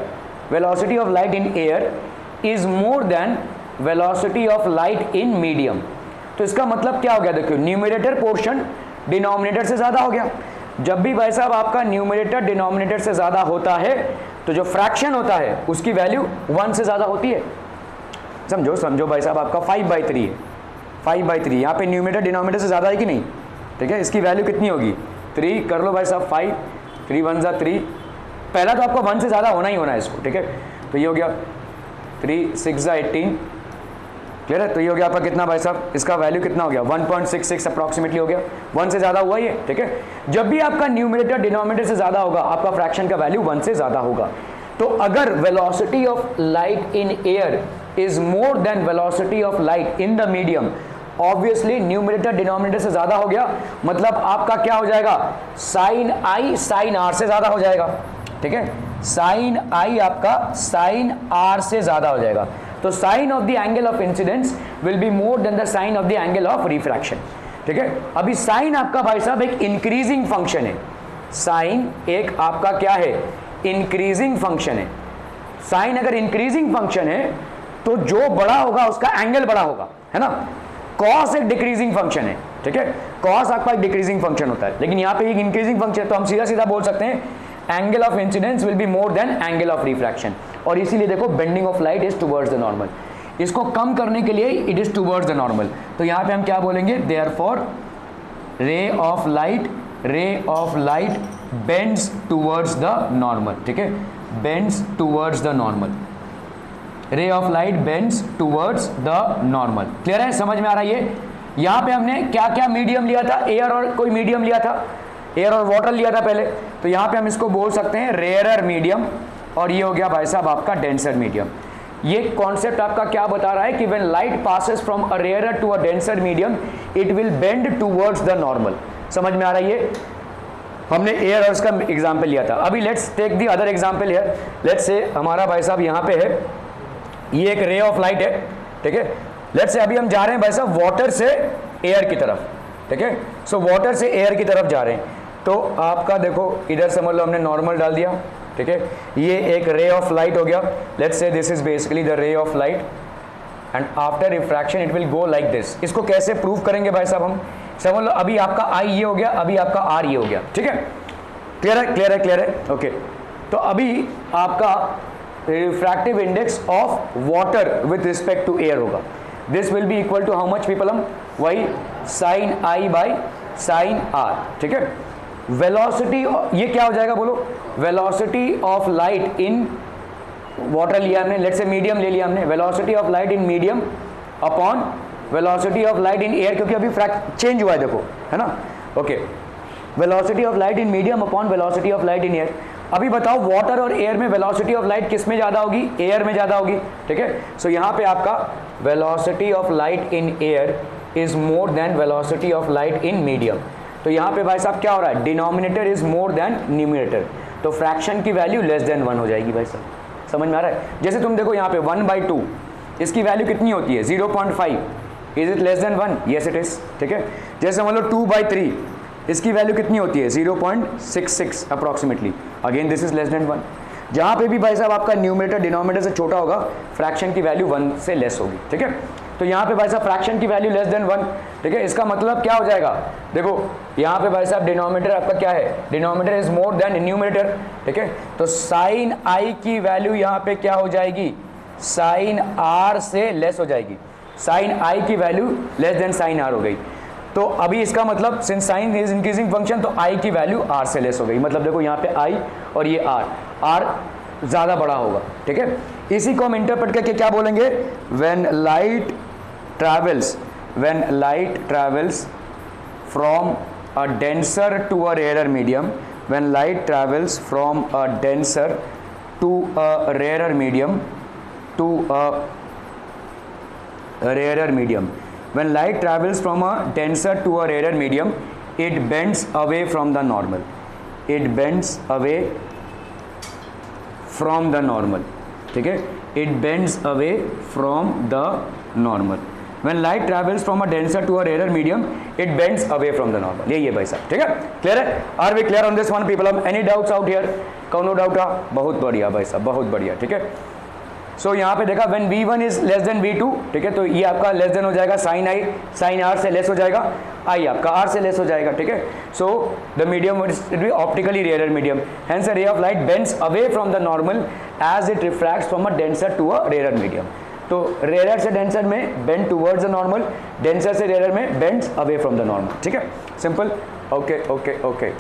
velocity of light in air is more than velocity of light in medium, तो इसका मतलब क्या हो गया, देखो न्यूमरेटर पोर्शन डिनोमिनेटर से ज़्यादा हो गया. जब भी भाई साहब आपका न्यूमरेटर डिनोमिनेटर से ज़्यादा होता है तो जो फ्रैक्शन होता है उसकी वैल्यू 1 से ज़्यादा होती है. समझो समझो भाई साहब, आपका 5/3 है, 5/3 यहाँ पे न्यूमरेटर डिनोमिनेटर से ज़्यादा है कि नहीं. ठीक है, इसकी वैल्यू कितनी होगी, 3 कर लो भाई साहब, 5 3 1 3. पहला तो आपका 1 से ज़्यादा होना ही होना है इसको. ठीक है, तो ये हो गया 3 6 18, क्लियर है. तो ये हो गया आपका कितना भाई साहब, इसका वैल्यू कितना हो गया, 1.66 अप्रॉक्सीमेटली हो गया, 1 से ज़्यादा हुआ ये. ठीक है, जब भी आपका न्यूमरेटर डिनोमिनेटर से ज़्यादा होगा आपका फ्रैक्शन का वैल्यू 1 से ज़्यादा होगा. तो अगर velocity of light in air is more than velocity of light in the medium obviously numerator denominator से ज्यादा हो गया, मतलब आपका क्या हो जाएगा, साइन आई साइन आर से ज्यादा हो जाएगा, ठीक है, साइन आई आपका साइन आर से ज्यादा हो जाएगा। तो sine of the angle of incidence will be more than the sine of the angle of refraction, ठीक है। अभी साइन आपका भाई साहब एक इंक्रीजिंग फंक्शन है, साइन एक आपका क्या है, इंक्रीजिंग फंक्शन है। साइन अगर इंक्रीजिंग फंक्शन है तो जो बड़ा होगा उसका एंगल बड़ा होगा, है ना। कॉस एक डिक्रीजिंग फंक्शन है, ठीक है, कॉस आपका एक डिक्रीजिंग फंक्शन होता है, लेकिन यहाँ पे एक इंक्रीजिंग फंक्शन है, तो हम सीधा सीधा बोल सकते हैं angle of incidence will be more than angle of refraction. और इसीलिए देखो bending of light is towards the normal, इसको कम करने के लिए it is towards the normal. तो यहाँ पे हम क्या बोलेंगे, therefore ray of light bends towards the normal, ठीक है, bends towards the normal, ray of light bends towards the normal. Clear है, समझ में आ रहा है ये। यहाँ पे हमने क्या क्या मीडियम लिया था, एयर और कोई मीडियम लिया था, एयर और वाटर लिया था पहले, तो यहाँ पे हम इसको बोल सकते हैं रेयरर मीडियम, और ये हो गया भाई साहब आपका डेंसर मीडियम। ये कॉन्सेप्ट आपका क्या बता रहा है कि when light passes from a rarer to a denser medium it will bend towards the normal. समझ में आ रहा है ये, हमने एयर और इसका एग्जाम्पल लिया था। अभी let's take the other example here, let's say हमारा भाई साहब यहाँ पे है, ये एक रे ऑफ लाइट है, ठीक है, लेट्स से अभी हम जा रहे हैं भाई साहब वाटर से एयर की तरफ, ठीक है, सो वाटर से एयर की तरफ जा रहे हैं, तो आपका देखो इधर समझ लो हमने नॉर्मल डाल दिया, ठीक है, ये एक रे ऑफ लाइट हो गया, let's say this is basically the ray of light and after refraction it will go like this. इसको कैसे प्रूव करेंगे भाई साहब, हम समझ लो अभी आपका आई ये हो गया, अभी आपका आर ये हो गया, ठीक है, क्लियर है, क्लियर है, क्लियर है, ओके। तो अभी आपका refractive index of water with respect to air होगा, this will be equal to how much people, hmm वही sine I by sine are, ठीक है। वेलोसिटी ये क्या हो जाएगा बोलो, velocity of light in water लिया हमने, लेट्स से मीडियम ले लिया हमने, velocity of light in medium upon velocity of light in air, क्योंकि अभी चेंज हुआ है देखो, है ना, okay, velocity of light in medium upon velocity of light in air. अभी बताओ वाटर और एयर में वेलोसिटी ऑफ लाइट किस में ज्यादा होगी, एयर में ज्यादा होगी, ठीक है। सो यहाँ पे आपका velocity of light in air is more than velocity of light in medium. तो यहाँ पे भाई साहब क्या हो रहा है, denominator is more than numerator, तो फ्रैक्शन की वैल्यू लेस देन 1 हो जाएगी भाई साहब, समझ में आ रहा है। जैसे तुम देखो यहाँ पे 1/2 इसकी वैल्यू कितनी होती है 0.5, is it less than 1, yes it is, ठीक है। जैसे मान लो 2/3 इसकी वैल्यू कितनी होती है 0.66 approximately, again this is less than 1। जहाँ पे भी भाई साहब आपका न्यूमरेटर डिनोमिनेटर से छोटा होगा फ्रैक्शन की वैल्यू 1 से लेस होगी, ठीक है। तो यहाँ पे भाई साहब फ्रैक्शन की वैल्यू लेस देन 1, ठीक है, इसका मतलब क्या हो जाएगा, देखो यहाँ पे भाई साहब डिनोमिनेटर आपका क्या है, denominator is more than numerator, ठीक है। तो साइन आई की वैल्यू यहाँ पे क्या हो जाएगी, साइन आर से लेस हो जाएगी, साइन आई की value less than sine R हो गई। तो अभी इसका मतलब since sine is increasing function तो आई की वैल्यू आर से लेस हो गई, मतलब देखो यहाँ पे आई और ये आर ज्यादा बड़ा होगा, ठीक है। इसी को हम इंटरप्रेट करके क्या बोलेंगे, when light travels from a denser to a rarer medium, when light travels from a denser to a rarer medium when light travels from a denser to a rarer medium it bends away from the normal, ठीक है, it bends away from the normal, when light travels from a denser to a rarer medium it bends away from the normal। यही है भाई साहब, ठीक है, clear है, are we clear on this one people, any doubts out here, कोनो doubt है, बहुत बढ़िया भाई साहब, बहुत बढ़िया, ठीक है। सो यहाँ पे देखा when V1 is less than V2, ठीक है, तो ये आपका लेस देन हो जाएगा साइन आई, साइन आर से लेस हो जाएगा, आई आपका आर से लेस हो जाएगा, ठीक है। So the medium it be optically rare medium, hence a ray of light bends away from the normal as it refracts from a denser to a rare medium. तो rare से denser में bend towards the normal, denser से rare में bends away from the normal, ठीक है, simple, okay okay okay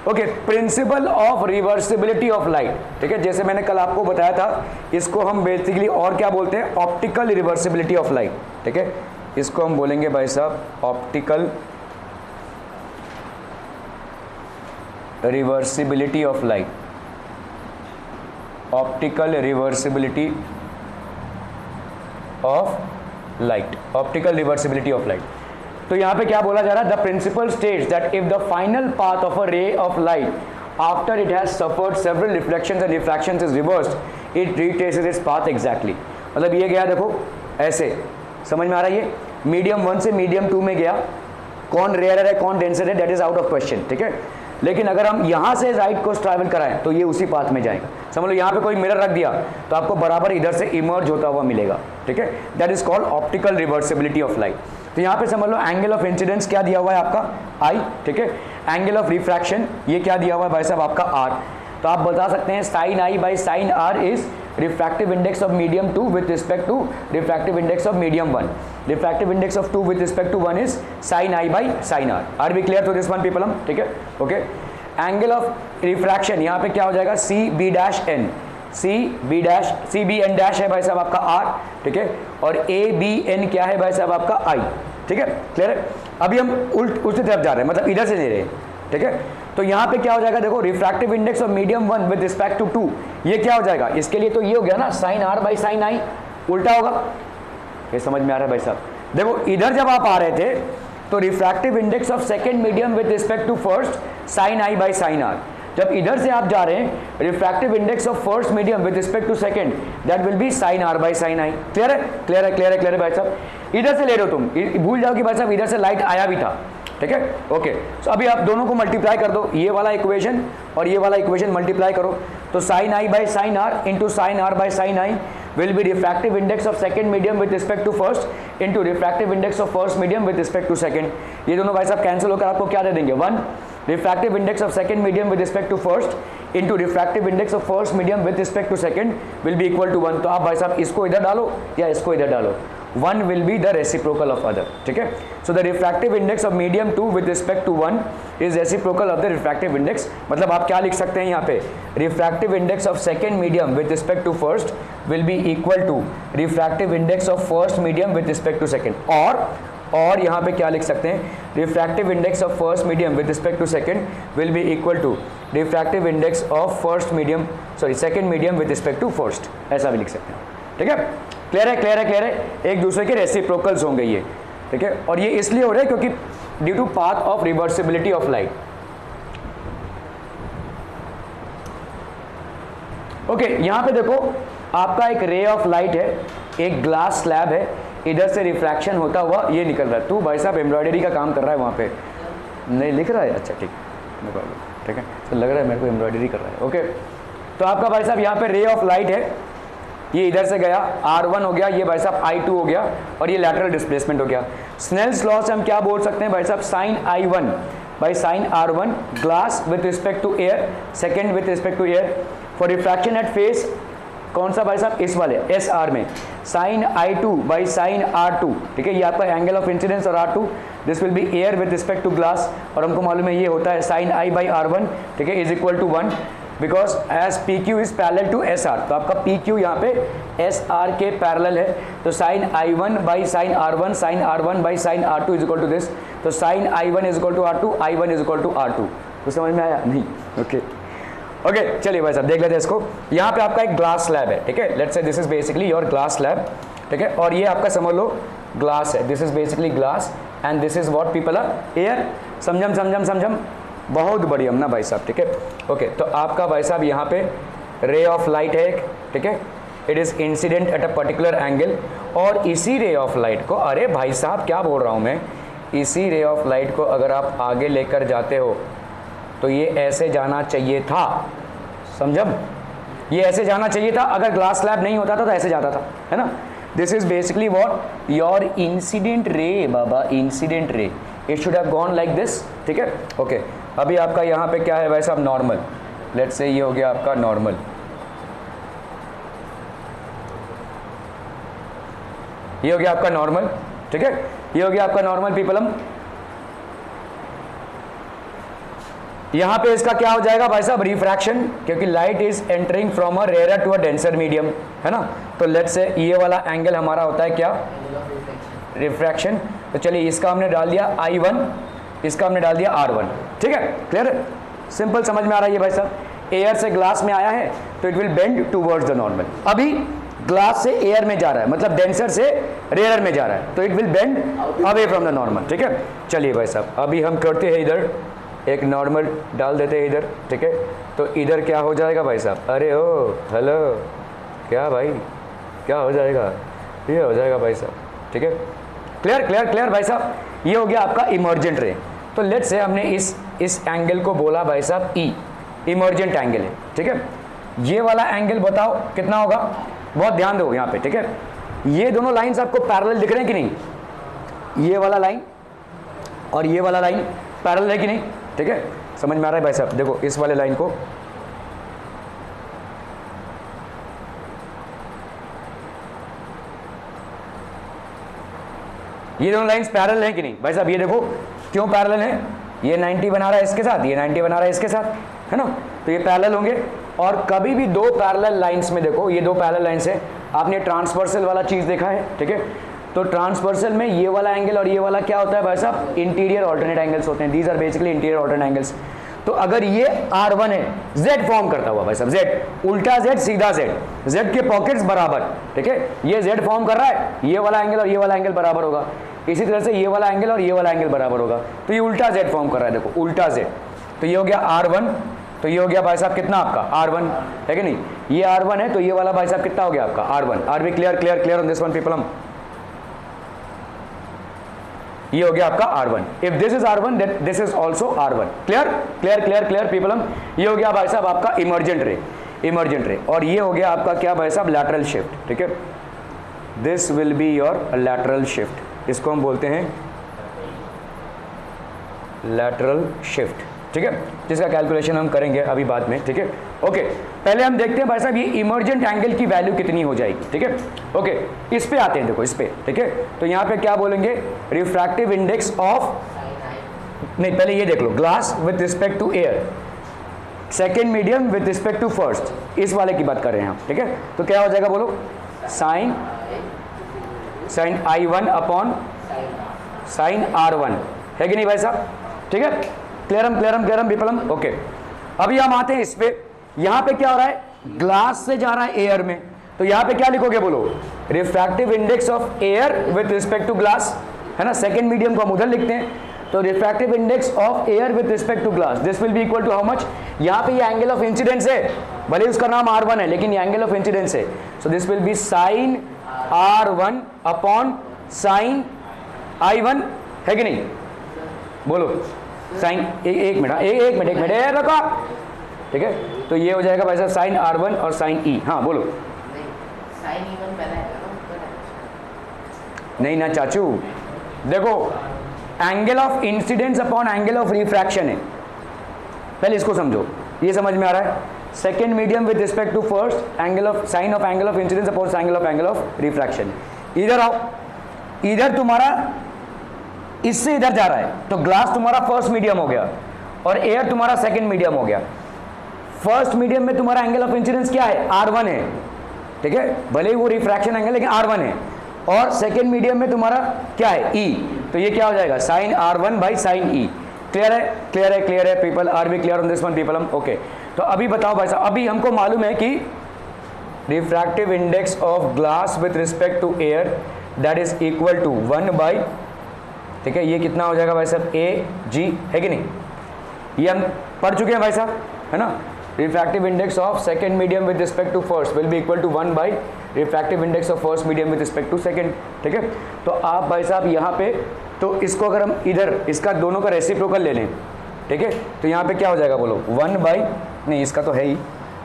okay. Principle of reversibility of light, ठीक है, जैसे मैंने कल आपको बताया था, इसको हम बेसिकली और क्या बोलते हैं, ऑप्टिकल रिवर्सिबिलिटी ऑफ लाइट, ठीक है, इसको हम बोलेंगे भाई साहब optical reversibility of light, optical reversibility of light, optical reversibility of light. तो यहाँ पे क्या बोला जा रहा है, the principle states that if the final path of a ray of light after it has suffered several reflections and refractions is reversed it retraces its path exactly. मतलब ये गया देखो ऐसे, समझ में आ रहा है, ये मीडियम 1 से मीडियम 2 में गया, कौन रेयर है कौन डेंसर है that is out of question, ठीक है। लेकिन अगर हम यहाँ से राइट को ट्रैवल कराएं तो ये उसी पाथ में जाएगा। समझ लो यहाँ पे कोई मिरर रख दिया तो आपको बराबर इधर से इमर्ज होता हुआ मिलेगा, ठीक है। That is called optical reversibility of light. तो यहाँ पे समझ लो एंगल ऑफ इंसिडेंस क्या दिया हुआ है आपका आई, ठीक है। एंगल ऑफ रिफ्रैक्शन ये क्या दिया हुआ है भाई साहब आपका आर। तो आप बता सकते हैं sine I by sine R is refractive index of medium 2 with respect to refractive index of medium 1. Refractive index of 2 with respect to 1 is sin I by sin R. Are we clear to this one people? हम ठीक है, okay. Angle of refraction यहाँ पे क्या हो जाएगा, C B dash N, C B N dash है भाई साहब आपका आर, ठीक है। और ए बी एन क्या है भाई साहब आपका आई, ठीक है, क्लियर है। अभी हम उल्टी तरफ जा रहे हैं, मतलब इधर से ले रहे हैं, ठीक है। तो यहाँ पे क्या हो जाएगा देखो, refractive index of medium 1 with respect to 2, ये क्या हो जाएगा, इसके लिए तो ये हो गया ना साइन आर बाई साइन आई, उल्टा होगा। ये समझ में आ रहा है भाई साहब। देखो इधर जब आप आ रहे थे तो refractive index of second medium with respect to first sine I by sine R. जब इधर से आप जा रहे हैं refractive index of first medium with respect to second that will be sine R by sine I. Clear है, clear है, clear है, क्लियर है भाई साहब। इधर से ले रहे हो तुम, भूल जाओ कि भाई साहब इधर से लाइट आया भी था, ठीक है, ओके। सो अभी आप दोनों को मल्टीप्लाई कर दो, ये वाला इक्वेशन और ये वाला इक्वेशन मल्टीप्लाई करो, तो sine I by sine R into sine R by sine I will be refractive index of second medium with respect to first into refractive index of first medium with respect to second। ये दोनों भाई साहब cancel होकर आपको क्या दे देंगे, 1 refractive index of second medium with respect to first into refractive index of first medium with respect to second will be equal to 1। तो आप भाई साहब इसको इधर डालो या इसको इधर डालो, 1 will be the reciprocal of other, ठीक है। So the refractive index of medium 2 with respect to 1 is reciprocal of the refractive index। मतलब आप क्या लिख सकते हैं यहाँ पे, refractive index of second medium with respect to first will be equal to refractive index of first medium with respect to second। और यहाँ पे क्या लिख सकते हैं, refractive index of first medium with respect to second will be equal to refractive index of second medium with respect to first, ऐसा भी लिख सकते हैं, ठीक है। क्लियर है, क्लियर है, क्लियर है। एक दूसरे के रेसिप्रोकल्स होंगे ये, ठीक है। और ये इसलिए हो रहा है क्योंकि due to path of reversibility of light. Okay, यहां पे देखो आपका एक रे ऑफ लाइट है, एक ग्लास स्लैब है, इधर से रिफ्रैक्शन होता हुआ ये निकल रहा है। तू भाई साहब एम्ब्रॉयडरी का काम कर रहा है वहां पे, नहीं लिख रहा है, अच्छा ठीक, नो प्रॉब्लम, ठीक है। तो लग रहा है मेरे को एम्ब्रॉयडरी कर रहा है, ओके। तो आपका भाई साहब यहाँ पे रे ऑफ लाइट है, ये इधर से गया R1 हो गया, ये भाई साहब I2 हो गया और ये लैटरल डिस्प्लेसमेंट हो गया। स्नेल्स लॉ से हम क्या बोल सकते हैं भाई साहब, sine I1 by sine R1 glass with respect to air, second with respect to air. For refraction at face कौन सा भाई साहब, इस वाले SR में sign I2 by sine R2, ठीक है। ये आपका एंगल ऑफ इंसिडेंस और R2, this will be air with respect to glass, और हमको मालूम है ये होता है साइन I बाई R1, ठीक है, is equal to 1 because as PQ is parallel to SR। तो आपका PQ यहाँ पे SR के पैरेलल है, तो sine I1 by sine R1 sine R1 by sine R2 is equal to this. तो sine I1 is equal to R2, I1 is equal to R2। तो समझ में आया नहीं, ओके ओके। चलिए भाई साहब देख लेते हैं इसको। यहाँ पे आपका एक ग्लास स्लैब है, ठीक है, let's say this is basically your glass slab, ठीक है। और ये आपका समझ लो ग्लास है, this is basically glass and this is what people are air. समझम समझम समझम, बहुत बढ़िया ना भाई साहब, ठीक है, ओके। तो आपका भाई साहब यहाँ पे रे ऑफ लाइट है एक, ठीक है, it is incident at a particular angle, और इसी रे ऑफ लाइट को, अरे भाई साहब क्या बोल रहा हूँ मैं, इसी रे ऑफ लाइट को अगर आप आगे लेकर जाते हो तो ये ऐसे जाना चाहिए था, समझम, ये ऐसे जाना चाहिए था। अगर ग्लास स्लैब नहीं होता था तो ऐसे जाता था, है ना। This is basically what your incident ray, Baba incident ray, it should have gone like this, ठीक है, ओके। अभी आपका यहाँ पे क्या है भाई साहब, नॉर्मल, लेट्स से ये हो गया आपका नॉर्मल, ये हो गया आपका नॉर्मल, ठीक है, ये हो गया आपका नॉर्मल पीपलम। यहां पे इसका क्या हो जाएगा भाई साहब, रिफ्रैक्शन, क्योंकि light is entering from a rare to a denser medium, है ना। तो लेट्स से ये वाला एंगल हमारा होता है क्या, रिफ्रैक्शन। तो चलिए इसका हमने डाल दिया I1, इसका हमने डाल दिया R1, ठीक है, क्लियर है, सिंपल, समझ में आ रहा है ये भाई साहब। एयर से ग्लास में आया है तो it will bend towards the normal. अभी ग्लास से एयर में जा रहा है, मतलब डेंसर से रेयर में जा रहा है, तो it will bend away from the normal. ठीक है, चलिए भाई साहब अभी हम करते हैं इधर एक नॉर्मल डाल देते हैं इधर। ठीक है, तो इधर क्या हो जाएगा भाई साहब, अरे ओ हेलो क्या भाई क्या हो जाएगा, ये हो जाएगा भाई साहब। ठीक है, क्लियर क्लियर क्लियर भाई साहब, ये हो गया आपका इमर्जेंट रे। तो लेट्स से हमने इस एंगल को बोला भाई साहब ई, इमर्जेंट एंगल है। ठीक है, ये वाला एंगल बताओ कितना होगा, बहुत ध्यान दो यहाँ पे। ठीक है, ये दोनों लाइंस आपको पैरेलल दिख रहे हैं कि नहीं, ये वाला लाइन और ये वाला लाइन पैरेलल है कि नहीं। ठीक है, समझ में आ रहा है भाई साहब, देखो इस वाले लाइन को ये दोनों लाइंस पैरेलल हैं कि नहीं भाई साहब, ये देखो क्यों पैरेलल हैं, ये 90 बना रहा है इसके साथ, ये 90 बना रहा है इसके साथ, है ना, तो ये पैरेलल होंगे। और कभी भी दो पैरेलल लाइंस में देखो, ये दो पैरेलल लाइंस है, आपने ट्रांसवर्सल वाला चीज देखा है। ठीक है, तो ट्रांसवर्सल में ये वाला एंगल और ये वाला क्या होता है भाई साहब, इंटीरियर ऑल्टरनेट एंगल्स होते हैं, these are basically interior alternate angles. तो अगर ये R1 है, Z फॉर्म करता हुआ भाई साहब, Z उल्टा Z सीधा Z के पॉकेट्स बराबर। ठीक है, ये Z फॉर्म कर रहा है, ये वाला एंगल और ये वाला एंगल बराबर होगा, इसी तरह से ये वाला एंगल और ये वाला एंगल बराबर होगा, तो ये उल्टा Z फॉर्म कर रहा है, देखो उल्टा Z। तो ये हो गया R1, तो ये हो गया भाई साहब कितना आपका R1 है कि नहीं, ये R1 है, तो ये वाला भाई साहब कितना हो गया आपका R1। Are B clear clear clear on this one people, हम ये हो गया आपका R1। If this is R1 that this is also R1। Clear clear clear clear people, हम ये हो गया भाई साहब आपका इमर्जेंट रे, इमर्जेंट रे। और ये हो गया आपका क्या भाई साहब, लैटरल शिफ्ट। ठीक है, this will be your lateral shift, इसको हम बोलते हैं लैटरल शिफ्ट। ठीक है, जिसका कैलकुलेशन हम करेंगे अभी बाद में। ठीक है, ओके, पहले हम देखते हैं भाई साहब ये इमर्जेंट एंगल की वैल्यू कितनी हो जाएगी। ठीक है, ओके, इस पे आते हैं, देखो इस पे। ठीक है, तो यहाँ पे क्या बोलेंगे, रिफ्रैक्टिव इंडेक्स ऑफ, नहीं पहले ये देख लो, glass with respect to air, second medium with respect to first, इस वाले की बात कर रहे हैं हम। ठीक है, तो क्या हो जाएगा बोलो, sign I1 upon sign R1 है कि नहीं भाई साहब। ठीक है, क्लियरम विपलम, ओके। अभी हम आते हैं इस पे, यहां पे क्या हो रहा है, ग्लास से जा रहा है एयर में, तो यहां पे क्या लिखोगे बोलो, refractive index of air with respect to glass, है ना, सेकेंड मीडियम को हम उधर लिखते हैं, तो refractive index of air with respect to glass, this will be equal to how much, यहां पे ये एंगल ऑफ इंसिडेंस है, भले उसका नाम R1 है लेकिन ये एंगल ऑफ इंसिडेंस है, so this will be sine R1 upon sine I1 है कि नहीं, बोलो साइन, एक मिनट रखो। ठीक है, तो ये हो जाएगा भाई साहब साइन R1 और साइन E। हाँ बोलो, साइन E1 पहले है ना, नहीं ना चाचू, देखो angle of incidence upon angle of refraction है, पहले इसको समझो, ये समझ में आ रहा है। Second medium with respect to first, angle of sine of angle of incidence upon angle of refraction. इधर आओ, इधर तुम्हारा इससे इधर जा रहा है, तो ग्लास तुम्हारा फर्स्ट मीडियम हो गया और एयर तुम्हारा सेकंड मीडियम हो गया। फर्स्ट मीडियम में तुम्हारा एंगल ऑफ इंसिडेंस क्या है, R1 है। ठीक है, भले ही वो रिफ्रैक्शन एंगल लेकिन R1 है, और सेकंड मीडियम में तुम्हारा क्या है, E, तो ये क्या हो जाएगा, sine R1 by sine E। Clear है क्लियर है क्लियर है people, are B clear on this one people, हम ओके। तो अभी बताओ भाई साहब, अभी हमको मालूम है कि refractive index of glass with respect to air that is equal to 1 by, ठीक है, ये कितना हो जाएगा भाई साहब, AG है कि नहीं, ये हम पढ़ चुके हैं भाई साहब, है ना। Refractive index of second medium with respect to first will be equal to 1 by refractive index of first medium with respect to second. ठीक है, तो आप भाई साहब यहाँ पे, तो इसको अगर हम इधर इसका दोनों का रेसिप्रोकल ले लें, ठीक है, तो यहाँ पे क्या हो जाएगा बोलो, 1 बाई, नहीं इसका तो है ही,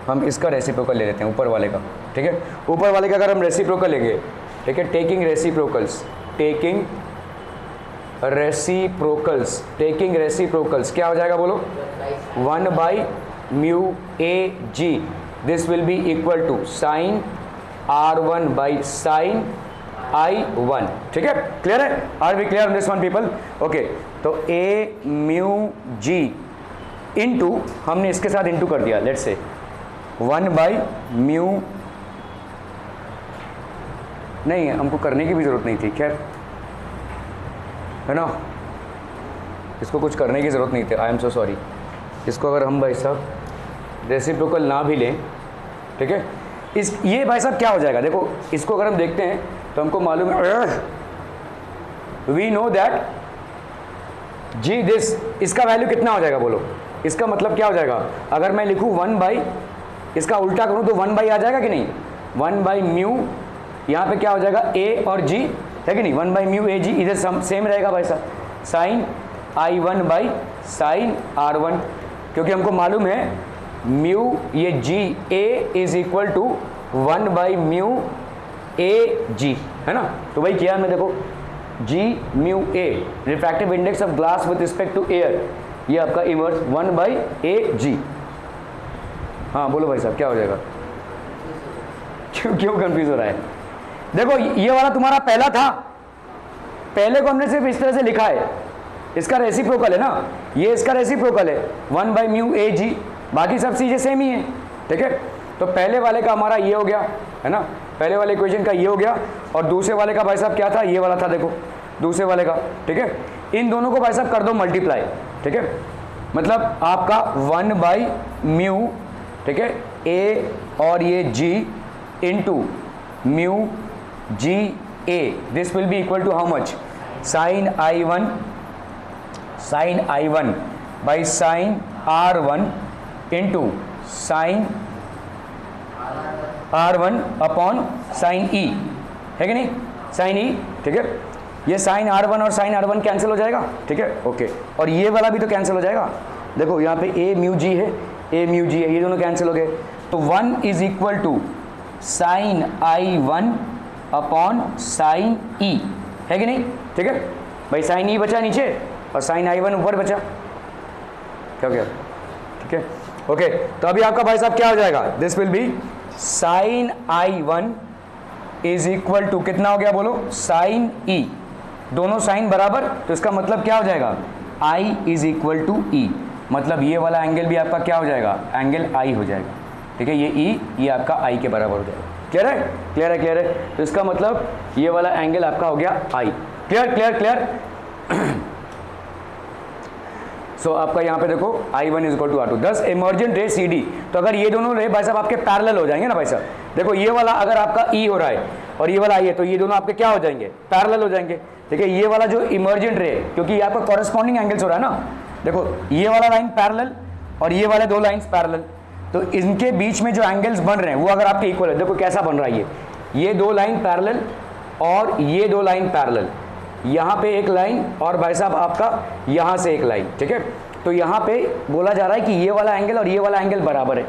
हम इसका रेसिप्रोकल ले लेते हैं ऊपर वाले का। ठीक है, ऊपर वाले का अगर हम रेसिप्रोकल लेंगे, ठीक है, टेकिंग रेसिप्रोकल्स क्या हो जाएगा बोलो, 1 by mu AG, this will be equal to sine R1 by sine I1। ठीक है, क्लियर है, are we clear on this one people, okay. तो A म्यू G इंटू, हमने इसके साथ इंटू कर दिया, लेट्स से 1 बाई म्यू, नहीं हमको करने की भी जरूरत नहीं थी, खैर है ना, इसको कुछ करने की ज़रूरत नहीं थी, आई एम सो सॉरी। इसको अगर हम भाई साहब रेसिप्रोकल ना भी लें, ठीक है, ये भाई साहब क्या हो जाएगा, देखो इसको अगर हम देखते हैं तो हमको मालूम है, we know that G this, इसका वैल्यू कितना हो जाएगा बोलो, इसका मतलब क्या हो जाएगा, अगर मैं लिखूँ 1/, इसका उल्टा करूँ तो 1/, आ जाएगा कि नहीं, 1/μ, यहाँ पे क्या हो जाएगा a और g, है कि नहीं, 1/μ a g, इधर सेम रहेगा भाई साहब, साइन I1/sin R1, क्योंकि हमको मालूम है म्यू ये g a is equal to 1/μ a g, है ना, तो वही किया हमने, देखो g mu a, refractive index of glass with respect to air, ये आपका इनवर्स 1/a g। हाँ बोलो भाई साहब क्या हो जाएगा, क्यों कंफ्यूज हो रहा है, देखो ये वाला तुम्हारा पहला था, पहले को हमने सिर्फ इस तरह से लिखा है, इसका रेसिप्रोकल है ना, ये इसका रेसिप्रोकल है 1/μ a g, बाकी सब चीजें सेम ही है, ठीक है, तो पहले वाले का हमारा ये हो गया, है ना, पहले वाले इक्वेशन का ये हो गया, और दूसरे वाले का भाई साहब क्या था, ये वाला था, देखो दूसरे वाले का, ठीक है, इन दोनों को भाई साहब कर दो मल्टीप्लाई, ठीक है, मतलब आपका 1/μ, ठीक है, a और ये g into mu G A, this will be equal to how much, sine I1 by sine R1 into sine R1 upon sine E, है कि नहीं, साइन E, ठीक है, ये साइन R1 और साइन R1 कैंसिल हो जाएगा, ठीक है, ओके, और ये वाला भी तो कैंसिल हो जाएगा, देखो यहाँ पे a म्यू जी है, a म्यू जी है, ये दोनों कैंसिल हो गए, तो 1 is equal to sine I1 upon sine E, है कि नहीं, ठीक है भाई, साइन E बचा नीचे और साइन I1 ऊपर बचा, क्या हो गया, ठीक है, ओके, तो अभी आपका भाई साहब क्या हो जाएगा, this will be sine I1 is equal to कितना हो गया बोलो, साइन E, दोनों साइन बराबर, तो इसका मतलब क्या हो जाएगा, I is equal to E, मतलब ये वाला एंगल भी आपका क्या हो जाएगा, एंगल I हो जाएगा, ठीक है, ये E ये आपका I के बराबर हो जाएगा, क्लियर है, क्लियर है, क्लियर है, तो इसका मतलब ये वाला एंगल आपका हो गया I, clear clear clear. So आपका यहाँ पे देखो I1 is equal to R2, 10 emergent ray CD, तो अगर ये दोनों रे भाई साहब आपके पैरेलल हो जाएंगे ना भाई साहब, देखो ये वाला अगर आपका E हो रहा है और ये वाला I है, तो ये दोनों आपके क्या हो जाएंगे, पैरेलल हो जाएंगे, ठीक है, ये वाला जो इमर्जेंट रे, क्योंकि ये आपका कॉरेस्पॉन्डिंग एंगल्स हो रहा है ना, देखो ये वाला लाइन पैरेलल और ये वाले दो लाइंस पैरेलल, तो इनके बीच में जो एंगल्स बन रहे हैं वो अगर आपके इक्वल है, देखो कैसा बन रहा है, ये दो लाइन पैरेलल और ये दो लाइन पैरेलल, यहाँ पे एक लाइन और भाई साहब आपका यहाँ से एक लाइन, ठीक है, तो यहाँ पे बोला जा रहा है कि ये वाला एंगल और ये वाला एंगल बराबर है,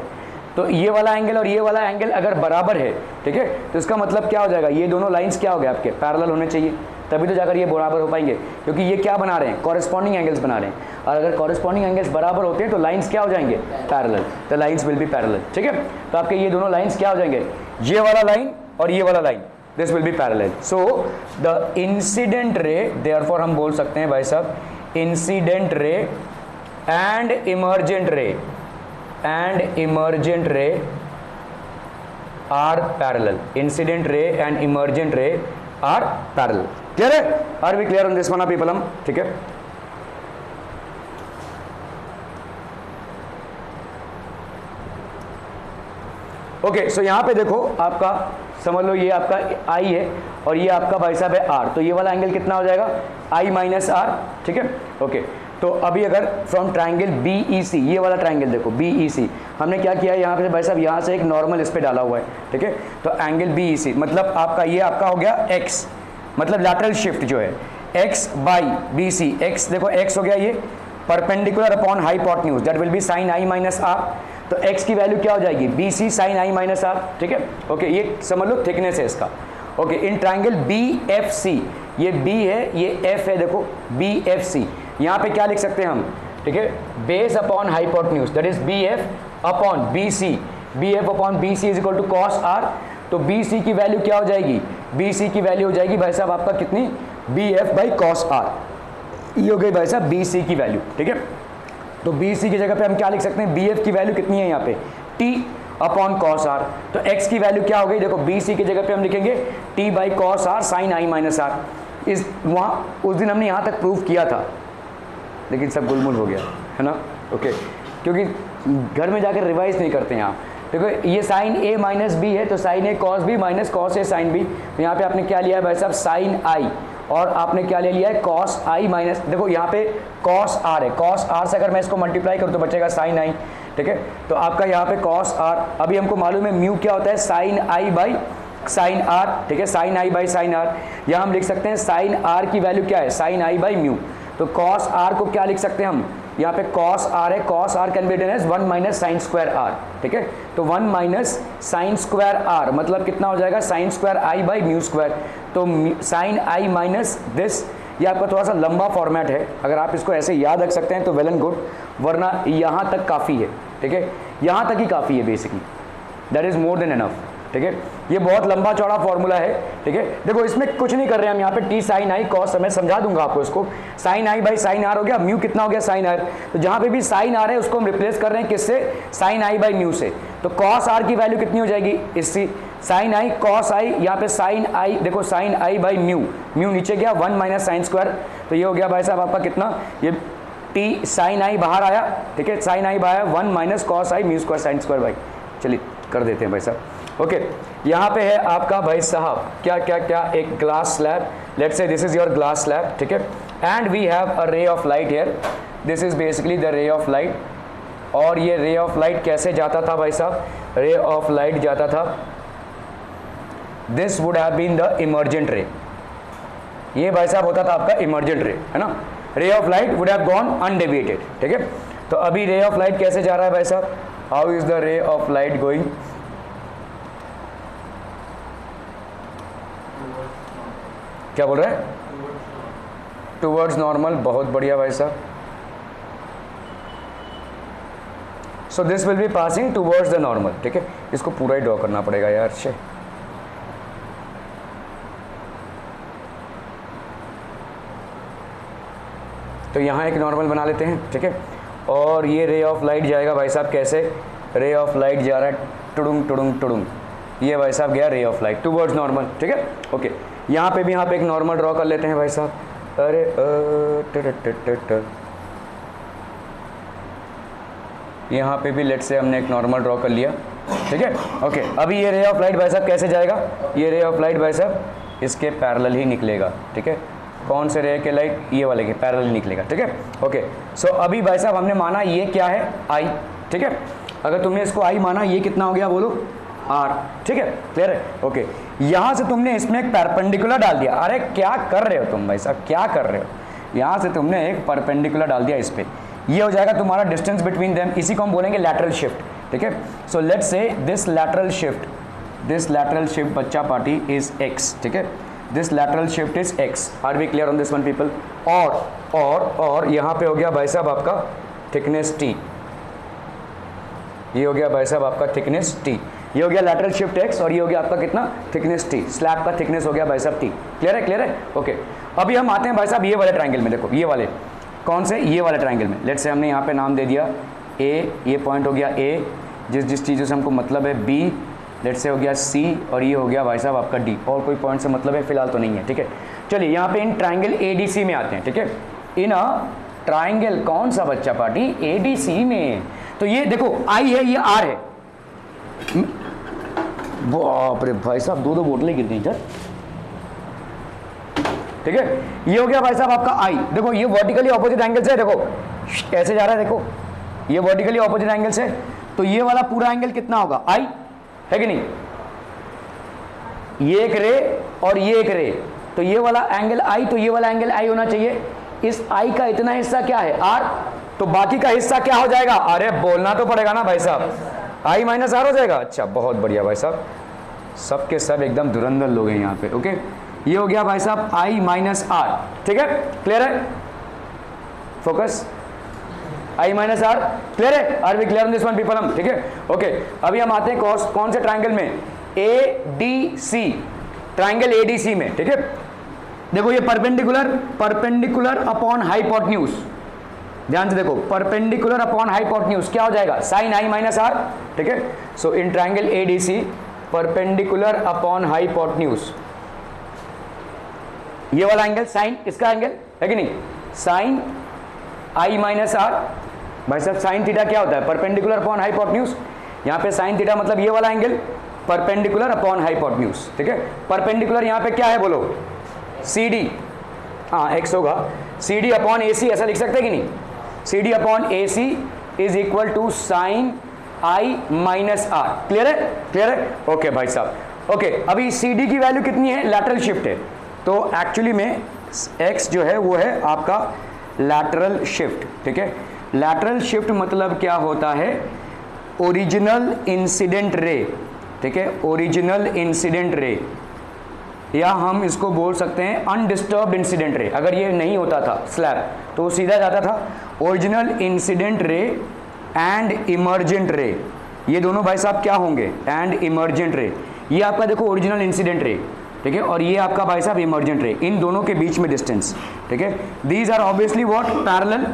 तो ये वाला एंगल और ये वाला एंगल अगर बराबर है, ठीक है, तो इसका मतलब क्या हो जाएगा, ये दोनों लाइंस क्या हो गए आपके पैरेलल होने चाहिए, तभी तो जाकर ये बराबर हो पाएंगे, क्योंकि ये क्या बना रहे हैं, कॉरेस्पॉन्डिंग एंगल्स बना रहे हैं, और अगर कॉरेस्पॉन्डिंग एंगल्स बराबर होते हैं तो लाइंस क्या हो जाएंगे, parallel, the lines will be parallel, ठीक है, तो आपके ये दोनों लाइंस क्या हो जाएंगे, ये वाला लाइन और ये वाला line, this will be parallel, so the incident ray, therefore हम बोल सकते हैं भाई साहब incident ray and emergent ray are parallel, incident ray and emergent ray are parallel, clear है, are we clear on this one people, हम ठीक है, ओके, सो यहाँ पे देखो आपका समझ लो ये आपका I है और ये आपका भाई साहब है R, तो ये वाला एंगल कितना हो जाएगा I माइनस R, ठीक है, ओके, तो अभी अगर फ्रॉम ट्राइंगल BEC, ये वाला ट्राइंगल देखो BEC, हमने क्या किया है यहाँ पे भाई साहब, यहाँ से एक नॉर्मल इस पे डाला हुआ है, ठीक है, तो एंगल BEC मतलब आपका ये आपका हो गया X, मतलब लैटरल शिफ्ट जो है X बाई BC, X देखो X हो गया ये perpendicular upon hypotenuse, that will be sine I minus R, तो x की वैल्यू क्या हो जाएगी BC sine I minus R, ठीक है, ओके, ये समझ लो थिकनेस है इसका, ओके, इन ट्राइंगल BFC, ये B है ये F है, देखो BFC, यहाँ पे क्या लिख सकते हैं हम, ठीक है, base upon hypotenuse, that is BF upon BC, BF upon BC is equal to cos R, तो BC की वैल्यू क्या हो जाएगी, BC की वैल्यू हो जाएगी भाई साहब आपका कितनी, BF बाई कॉस R, ये हो गई भाई साहब BC की वैल्यू, ठीक है, तो BC की जगह पे हम क्या लिख सकते हैं, BF की वैल्यू कितनी है यहाँ पे T अपॉन कॉस R, तो X की वैल्यू क्या हो गई, देखो BC की जगह पे हम लिखेंगे T by cos R sine I minus R, इस वहाँ उस दिन हमने यहाँ तक प्रूव किया था, लेकिन सब गुलमुल हो गया है ना, ओके, क्योंकि घर में जाकर रिवाइज नहीं करते हैं आप, देखो ये साइन ए माइनस बी है, तो sign A cos B minus cos A sine B. तो यहाँ पे आपने क्या लिया है भाई साहब, साइन आई, और आपने क्या ले लिया है, कॉस आई माइनस, देखो यहाँ पे कॉस आर है, कॉस आर से अगर मैं इसको मल्टीप्लाई करूँ तो बचेगा साइन आई, ठीक है। तो आपका यहाँ पे कॉस आर, अभी हमको मालूम है म्यू क्या होता है, sine I by sine are, ठीक है, sine I by sine R. यहाँ हम लिख सकते हैं साइन आर की वैल्यू क्या है, साइन आई बाई म्यू। तो कॉस आर को क्या लिख सकते हैं हम, यहाँ पे कॉस आर है, cos R can be written as 1 minus sine square R, ठीक है। तो 1 माइनस साइन स्क्वायर आर मतलब कितना हो जाएगा, sign square I by mu square. तो साइन आई माइनस दिस, ये आपका थोड़ा सा लंबा फॉर्मेट है, अगर आप इसको ऐसे याद रख सकते हैं तो वेल एंड गुड, वरना यहाँ तक काफ़ी है, ठीक है, यहाँ तक ही काफ़ी है basically, that is more than enough, ठीक है। ये बहुत लंबा चौड़ा फॉर्मूला है, ठीक है। देखो इसमें कुछ नहीं कर रहे हैं हम, यहाँ पे टी साइन आई कॉस, मैं समझा दूंगा आपको इसको, sine I by sine R हो गया, म्यू कितना हो गया, साइन आर। तो जहाँ पे भी साइन आर है उसको हम रिप्लेस कर रहे हैं किससे, साइन आई बाई म्यू से। तो कॉस आर की वैल्यू कितनी हो जाएगी, इससे साइन आई कॉस आई, यहाँ पे साइन आई, देखो sine I by mu, mu नीचे गया 1 माइनस साइन स्क्वायर, तो ये हो गया भाई साहब आपका कितना, ये टी साइन आई बाहर आया, ठीक है, साइन आई बाहर 1 minus cos I mu square sine square by, चलिए कर देते हैं भाई साहब। ओके यहाँ पे है आपका भाई साहब क्या क्या क्या, एक glass slab, let's say this is your glass slab, ठीक है, and we have a ray of light here, this is basically the ray of light. और ये रे ऑफ लाइट कैसे जाता था भाई साहब, रे ऑफ लाइट जाता था, this would have been the emergent ray, ये भाई साहब होता था आपका इमर्जेंट रे, है ना, रे of light would have gone undeviated, ठीक है। तो अभी रे ऑफ लाइट कैसे जा रहा है भाई साहब, how is the ray of light going, क्या बोल रहे हैं, टूवर्ड्स नॉर्मल, बहुत बढ़िया भाई साहब। सो this will be passing towards the normal, ठीक है, इसको पूरा ही ड्रॉ करना पड़ेगा यार शे। तो यहाँ एक नॉर्मल बना लेते हैं, ठीक है। और ये रे ऑफ लाइट जाएगा भाई साहब कैसे, रे ऑफ लाइट जा रहा है टुडुंग टुडुंग टुडुंग, ये भाई साहब गया रे ऑफ लाइट टूवर्ड्स नॉर्मल, ठीक है। ओके यहाँ पे भी यहाँ पे एक नॉर्मल ड्रॉ कर लेते हैं भाई साहब, अरे यहाँ पे भी लेट से हमने एक नॉर्मल ड्रॉ कर लिया, ठीक है। ओके अभी ये रे ऑफ लाइट भाई साहब कैसे जाएगा, ये रे ऑफ लाइट भाई साहब इसके पैरेलल ही निकलेगा, ठीक है, कौन से रे के लाइट, ये वाले के पैरेलल निकलेगा, ठीक है। ओके सो अभी भाई साहब हमने माना ये क्या है, आई, ठीक है, अगर तुमने इसको आई माना, ये कितना हो गया बोलो, आर, ठीक है, क्लियर है। ओके यहाँ से तुमने इसमें एक परपेंडिकुलर डाल दिया, अरे क्या कर रहे हो तुम भाई साहब, क्या कर रहे हो, यहाँ से तुमने एक परपेंडिकुलर डाल दिया इस पे, ये हो जाएगा तुम्हारा डिस्टेंस बिटवीन देम, इसी को हम बोलेंगे लैटरल शिफ्ट, ठीक है। So let's say this lateral shift बच्चा पार्टी इज एक्स, ठीक है, this lateral shift is X, are we clear on this one people. और यहाँ पे हो गया भाई साहब आपका थिकनेस टी, ये हो गया भाई साहब आपका थिकनेस टी, ये हो गया लैटरल शिफ्ट एक्स, और ये हो गया आपका कितना, थिकनेस टी, स्लैब का थिकनेस हो गया भाई साहब टी, क्लियर है, क्लियर है। ओके अभी हम आते हैं भाई साहब ये वाले ट्रायंगल में, देखो ये वाले कौन से, ये वाले ट्रायंगल में, लेट्स से हमने यहाँ पे नाम दे दिया ए, ये पॉइंट हो गया ए, जिस चीज़ों से हमको मतलब है बी, लेट्स से हो गया सी, और ये हो गया भाई साहब आपका डी, और कोई पॉइंट से मतलब है फिलहाल तो नहीं है, ठीक है। चलिए यहाँ पे इन ट्रायंगल एडीसी में आते हैं, ठीक है, इन अ ट्रायंगल कौन सा बच्चा पार्टी, एडीसी में। तो ये देखो आई है, ये आर है, बाप रे भाई साहब दो बोतलें गिर गई इधर, ठीक है। ये हो गया भाई साहब आपका आई, देखो ये वर्टिकली ऑपोजिट एंगल से, देखो कैसे जा रहा है, देखो ये वर्टिकली ऑपोजिट एंगल से, तो ये वाला पूरा एंगल कितना होगा, आई है कि नहीं, ये एक रे और ये एक रे, तो ये वाला एंगल आई, तो ये वाला एंगल आई होना चाहिए, इस आई का इतना हिस्सा क्या है, आर, तो बाकी का हिस्सा क्या हो जाएगा, अरे बोलना तो पड़ेगा ना भाई साहब, आई माइनस आर हो जाएगा। अच्छा बहुत बढ़िया भाई साहब, सब के सब एकदम धुरंधर लोग हैं यहाँ पे। ओके ये हो गया भाई साहब आई माइनस आर, ठीक है, क्लियर है, focus, i minus are, clear है, are we clear on this one people हम, ठीक है। ओके अभी हम आते हैं कौन से ट्रायंगल में, A D C, triangle ADC में, ठीक है। देखो ये परपेंडिकुलर अपॉन हाइपोटेन्यूज, ध्यान से देखो, परपेंडिकुलर अपॉन हाइपोटेन्यूज क्या हो जाएगा, साइन आई माइनस आर, ठीक है। So in triangle ADC perpendicular upon hypotenuse, ये वाला एंगल साइन, इसका एंगल है कि नहीं, साइन आई माइनस आर, भाई साहब साइन थीटा क्या होता है, परपेंडिकुलर अपॉन हाइपोटेन्यूज, यहाँ पे साइन थीटा मतलब ये वाला एंगल परपेंडिकुलर अपॉन हाइपोटेन्यूज, ठीक है। परपेंडिकुलर यहाँ पे क्या है बोलो, सी डी, हाँ एक्स होगा, सी डी अपॉन ए सी, ऐसा लिख सकते हैं कि नहीं, C D upon A C is equal to sine I minus are. Clear है, क्लियर है, ओके भाई साहब, ओके। अभी सी डी की वैल्यू कितनी है, लैटरल शिफ्ट है, तो एक्चुअली में एक्स जो है वो है आपका लैटरल शिफ्ट, ठीक है। लैटरल शिफ्ट मतलब क्या होता है, ओरिजिनल इंसिडेंट रे, ठीक है, ओरिजिनल इंसिडेंट रे, या हम इसको बोल सकते हैं अनडिस्टर्ब्ड इंसिडेंट रे। अगर ये नहीं होता था स्लैब तो वो सीधा जाता था। Original incident ray and emergent ray, ये दोनों भाई साहब क्या होंगे, एंड इमर्जेंट रे। ये आपका देखो ओरिजिनल इंसिडेंट रे, ठीक है, और ये आपका भाई साहब इमर्जेंट रे, इन दोनों के बीच में डिस्टेंस, ठीक है। These are obviously what, parallel.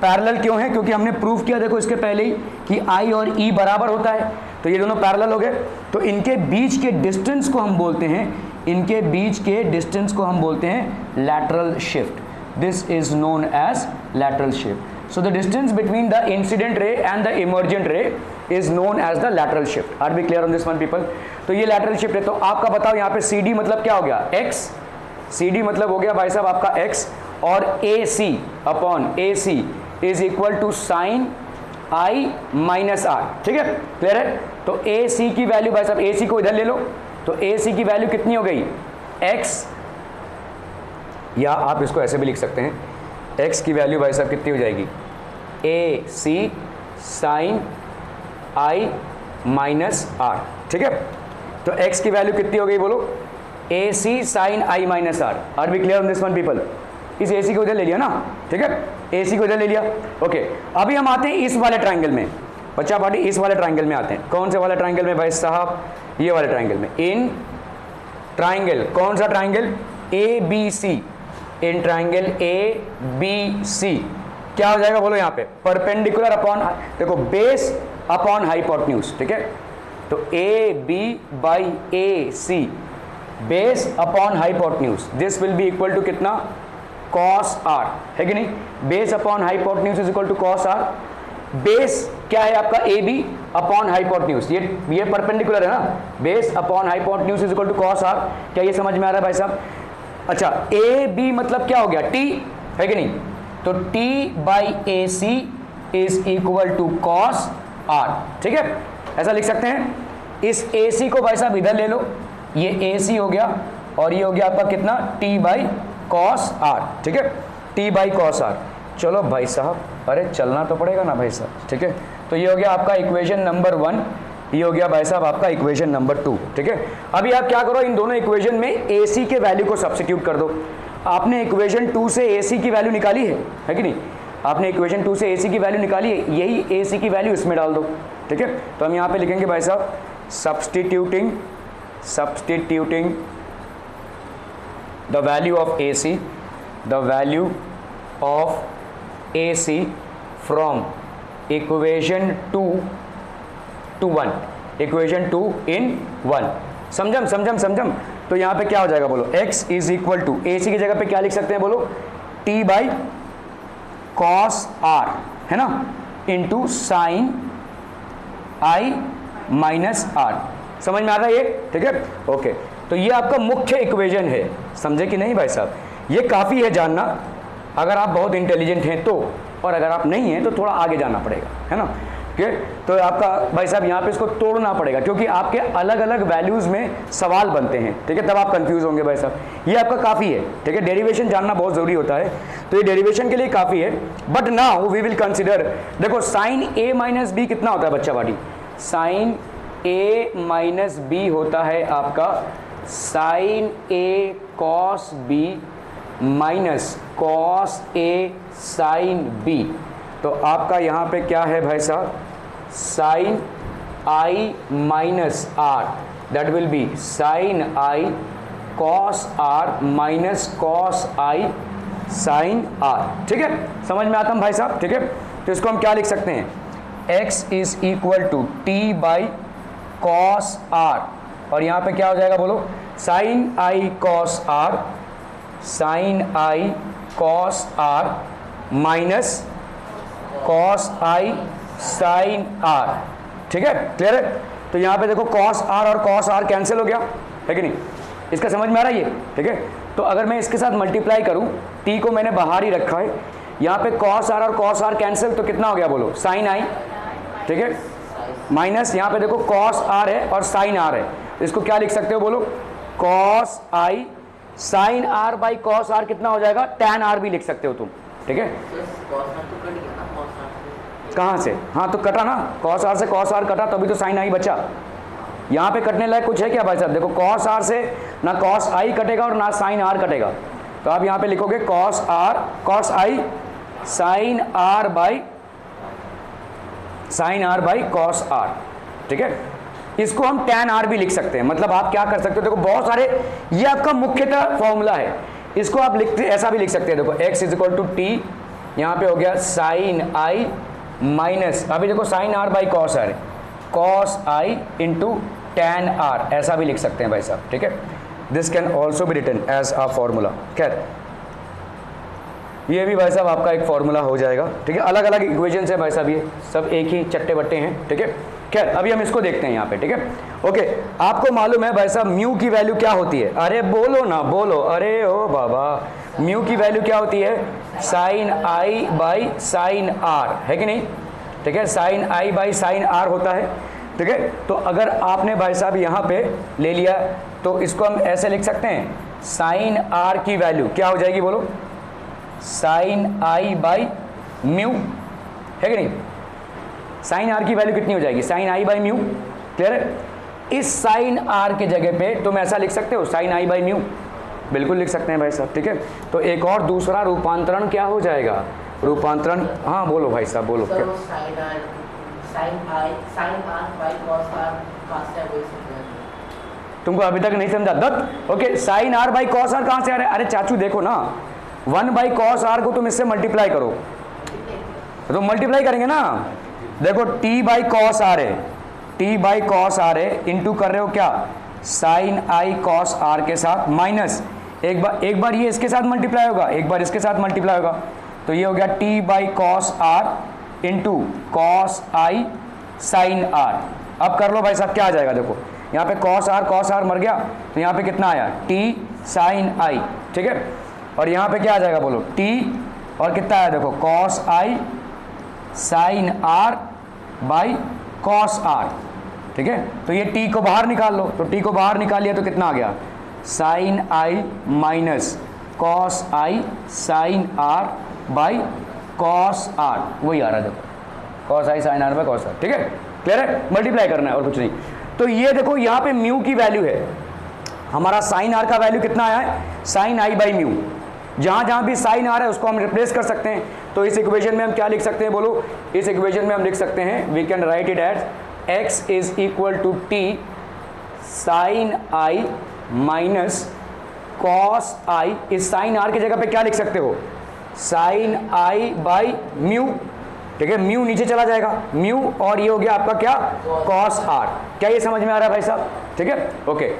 Parallel क्यों है, क्योंकि हमने प्रूफ किया देखो इसके पहले ही कि आई और ई बराबर होता है, तो ये दोनों पैरेलल हो गए। तो इनके बीच के डिस्टेंस को हम बोलते हैं, इनके बीच के डिस्टेंस को हम बोलते हैं lateral shift. This is known as lateral shift. So the distance between the incident ray and the emergent ray is known as the lateral shift. Are B clear on this one people. तो ये lateral shift है। तो आपका बताओ यहाँ पे C D मतलब क्या हो गया, एक्स, सी डी मतलब हो गया भाई साहब आपका एक्स, और A C upon A C is equal to sine I minus r, ठीक है, क्लियर है। तो ए सी की वैल्यू भाई साहब, ए सी को इधर ले लो, तो ए सी की वैल्यू कितनी हो गई, एक्स, या आप इसको ऐसे भी लिख सकते हैं, एक्स की वैल्यू भाई साहब कितनी हो जाएगी, ए सी साइन आई माइनस आर, ठीक है। तो एक्स की वैल्यू कितनी हो गई बोलो, A C sine I minus r. Are B clear on this one people. इस ए सी को इधर ले लिया ना, ठीक है, ए सी को इधर ले लिया, ओके। अभी हम आते हैं इस वाले ट्राइंगल में, बच्चा पार्टी इस वाले ट्राइंगल में आते हैं। कौन से वाले ट्राइंगल में भाई साहब, ये वाले ट्राइंगल में। इन ट्राइंगल, कौन सा triangle, A B C, in triangle A B C क्या हो जाएगा बोलो यहाँ पे, परपेंडिकुलर अपॉन, देखो बेस अपॉन हाइपोटेन्यूज, ठीक है। तो A B by A C, base upon hypotenuse, this will be equal to कितना, कॉस आर, है कि नहीं। Base upon hypotenuse is equal to cos R. Base क्या है आपका, ए बी अपॉन हाइपोटेन्यूज, ये परपेंडिकुलर है ना, base upon hypotenuse is equal to cos R. क्या ये समझ में आ रहा है भाई साहब। अच्छा, ए बी मतलब क्या हो गया, टी, है कि नहीं। तो T by A C is equal to cos R, ठीक है, ऐसा लिख सकते हैं। इस ए सी को भाई साहब इधर ले लो, ये ए सी हो गया, और ये हो गया आपका कितना, टी बाई कॉस आर, ठीक है, टी बाई कॉस आर। चलो भाई साहब, अरे चलना तो पड़ेगा ना भाई साहब, ठीक है। तो ये हो गया आपका इक्वेशन नंबर 1, ये हो गया भाई साहब आपका इक्वेशन नंबर 2, ठीक है। अभी आप क्या करो, इन दोनों इक्वेशन में ए सी के वैल्यू को सब्स्टिट्यूट कर दो। आपने इक्वेशन 2 से ए सी की वैल्यू निकाली है कि नहीं, आपने इक्वेशन 2 से ए सी की वैल्यू निकाली है, यही ए सी की वैल्यू इसमें डाल दो, ठीक है। तो हम यहाँ पे लिखेंगे भाई साहब, substituting the value of AC, the value of AC from equation 2 to 1, equation 2 in 1, समझम। तो यहाँ पे क्या हो जाएगा बोलो, x is equal to, AC की जगह पे क्या लिख सकते हैं बोलो, t बाई कॉस आर, है ना, इंटू साइन आई माइनस आर। समझ में आ रहा है ये, ठीक है, ओके। तो ये आपका मुख्य इक्वेशन है, समझे कि नहीं भाई साहब। ये काफ़ी है जानना, अगर आप बहुत इंटेलिजेंट हैं तो, और अगर आप नहीं हैं तो थोड़ा आगे जाना पड़ेगा, है ना, ठीक है। तो आपका भाई साहब यहाँ पे इसको तोड़ना पड़ेगा, क्योंकि आपके अलग अलग वैल्यूज़ में सवाल बनते हैं, ठीक है, तब आप कंफ्यूज होंगे भाई साहब। ये आपका काफ़ी है, ठीक है, डेरिवेशन जानना बहुत ज़रूरी होता है, तो ये डेरिवेशन के लिए काफ़ी है। But now we will consider, देखो साइन ए माइनस बी कितना होता है बच्चा party, sine A minus B होता है आपका sine A cos B minus cos A sine B. तो आपका यहाँ पे क्या है भाई साहब, sine I minus R, that will be sine I cos R minus cos I sine are, ठीक है, समझ में आता है भाई साहब, ठीक है। तो इसको हम क्या लिख सकते हैं, x is equal to T by cos R, और यहाँ पे क्या हो जाएगा बोलो, sine I cos R, sine I cos R minus cos I sine are, ठीक है, क्लियर है। तो यहाँ पे देखो cos r और cos r कैंसिल हो गया है कि नहीं, इसका समझ में आ रहा है ये, ठीक है। तो अगर मैं इसके साथ मल्टीप्लाई करूँ, t को मैंने बाहर ही रखा है, यहाँ पे cos r और cos r कैंसिल, तो कितना हो गया बोलो, sin i, ठीक है, माइनस यहाँ पे देखो cos r है और sin r है, इसको क्या लिख सकते हो बोलो, cos i sin r by cos r कितना हो जाएगा, tan r भी लिख सकते हो तुम, ठीक है। कहाँ से, हाँ तो कटा ना, cos r से cos r कटा तभी तो sin i बचा। यहाँ पे कटने लायक कुछ है क्या भाई साहब, देखो cos r से ना cos i कटेगा और ना sin r कटेगा, तो आप यहाँ पे लिखोगे cos i sin r by cos r, ठीक है। इसको हम tan r भी लिख सकते हैं, मतलब आप क्या कर सकते हो, देखो बहुत सारे, ये आपका मुख्यतः फॉर्मूला है, इसको आप लिखते ऐसा भी लिख सकते हैं, देखो x इक्वल टू टी, यहाँ पे हो गया sin i माइनस, अभी देखो sin r by cos r, cos i into tan r, ऐसा भी लिख सकते हैं भाई साहब, ठीक है। This can also be written as a formula. खैर ये भी भाई साहब आपका एक फॉर्मूला हो जाएगा, ठीक है। अलग अलग इक्वेशन है भाई साहब, ये सब एक ही चट्टे बट्टे हैं, ठीक है। खैर अभी हम इसको देखते हैं यहाँ पे, ठीक है। ओके, आपको मालूम है भाई साहब म्यू की वैल्यू क्या होती है, अरे बोलो ना बोलो, अरे ओ बाबा, म्यू की वैल्यू क्या होती है, sine I by sine R, है कि नहीं, ठीक है, sine I by sine R होता है, ठीक है। तो अगर आपने भाई साहब यहाँ पे ले लिया तो इसको हम ऐसे लिख सकते हैं, साइन आर की वैल्यू क्या हो जाएगी बोलो, साइन आई बाई म्यू, है कि नहीं, साइन आर की वैल्यू कितनी हो जाएगी, sine I by mu, clear है। इस साइन आर के जगह पे तुम ऐसा लिख सकते हो, साइन आई बाई म्यू, बिल्कुल लिख सकते हैं भाई साहब, ठीक है। तो एक और दूसरा रूपांतरण क्या हो जाएगा, रूपांतरण, हाँ बोलो भाई साहब बोलो, क्या तुमको अभी तक नहीं समझा Dutt, okay. Sine R by cos R कहाँ से आ रहा है, अरे चाचू देखो ना, 1 बाई कॉस आर को तुम इससे मल्टीप्लाई करो, तो मल्टीप्लाई करेंगे ना, देखो t बाई कॉस आर है, t बाई कॉस आर है, इंटू कर रहे हो क्या, साइन आई कॉस आर के साथ, माइनस एक बार ये इसके साथ मल्टीप्लाई होगा, एक बार इसके साथ मल्टीप्लाई होगा, तो ये हो गया t by cos R into cos I sine R. अब कर लो भाई साहब, क्या आ जाएगा, देखो यहाँ पे कॉस आर मर गया, तो यहाँ पे कितना आया, t साइन आई, ठीक है। और यहाँ पे क्या आ जाएगा बोलो, t और कितना आया देखो, cos I sine R by cos R, ठीक है। तो ये t को बाहर निकाल लो, तो t को बाहर निकाल लिया तो कितना आ गया, sine I minus cos I sine R by cos R, वही आ रहा है देखो, cos I sine R by cos R, ठीक है, क्लियर है। मल्टीप्लाई करना है और कुछ नहीं। तो ये देखो यहाँ पे म्यू की वैल्यू है, हमारा साइन आर का वैल्यू कितना आया है, साइन आई बाई म्यू, जहाँ जहाँ भी साइन आ रहा है उसको हम रिप्लेस कर सकते हैं। तो इस इक्वेशन में हम क्या लिख सकते हैं बोलो, इस इक्वेशन में हम लिख सकते हैं, we can write it as x is equal to T sine I minus cos i, इस साइन आर की जगह पे क्या लिख सकते हो, साइन आई बाई म्यू, ठीक है, म्यू नीचे चला जाएगा, म्यू और ये हो गया आपका क्या, कॉस आर। क्या ये समझ में आ रहा है भाई साहब, ठीक है, ओके।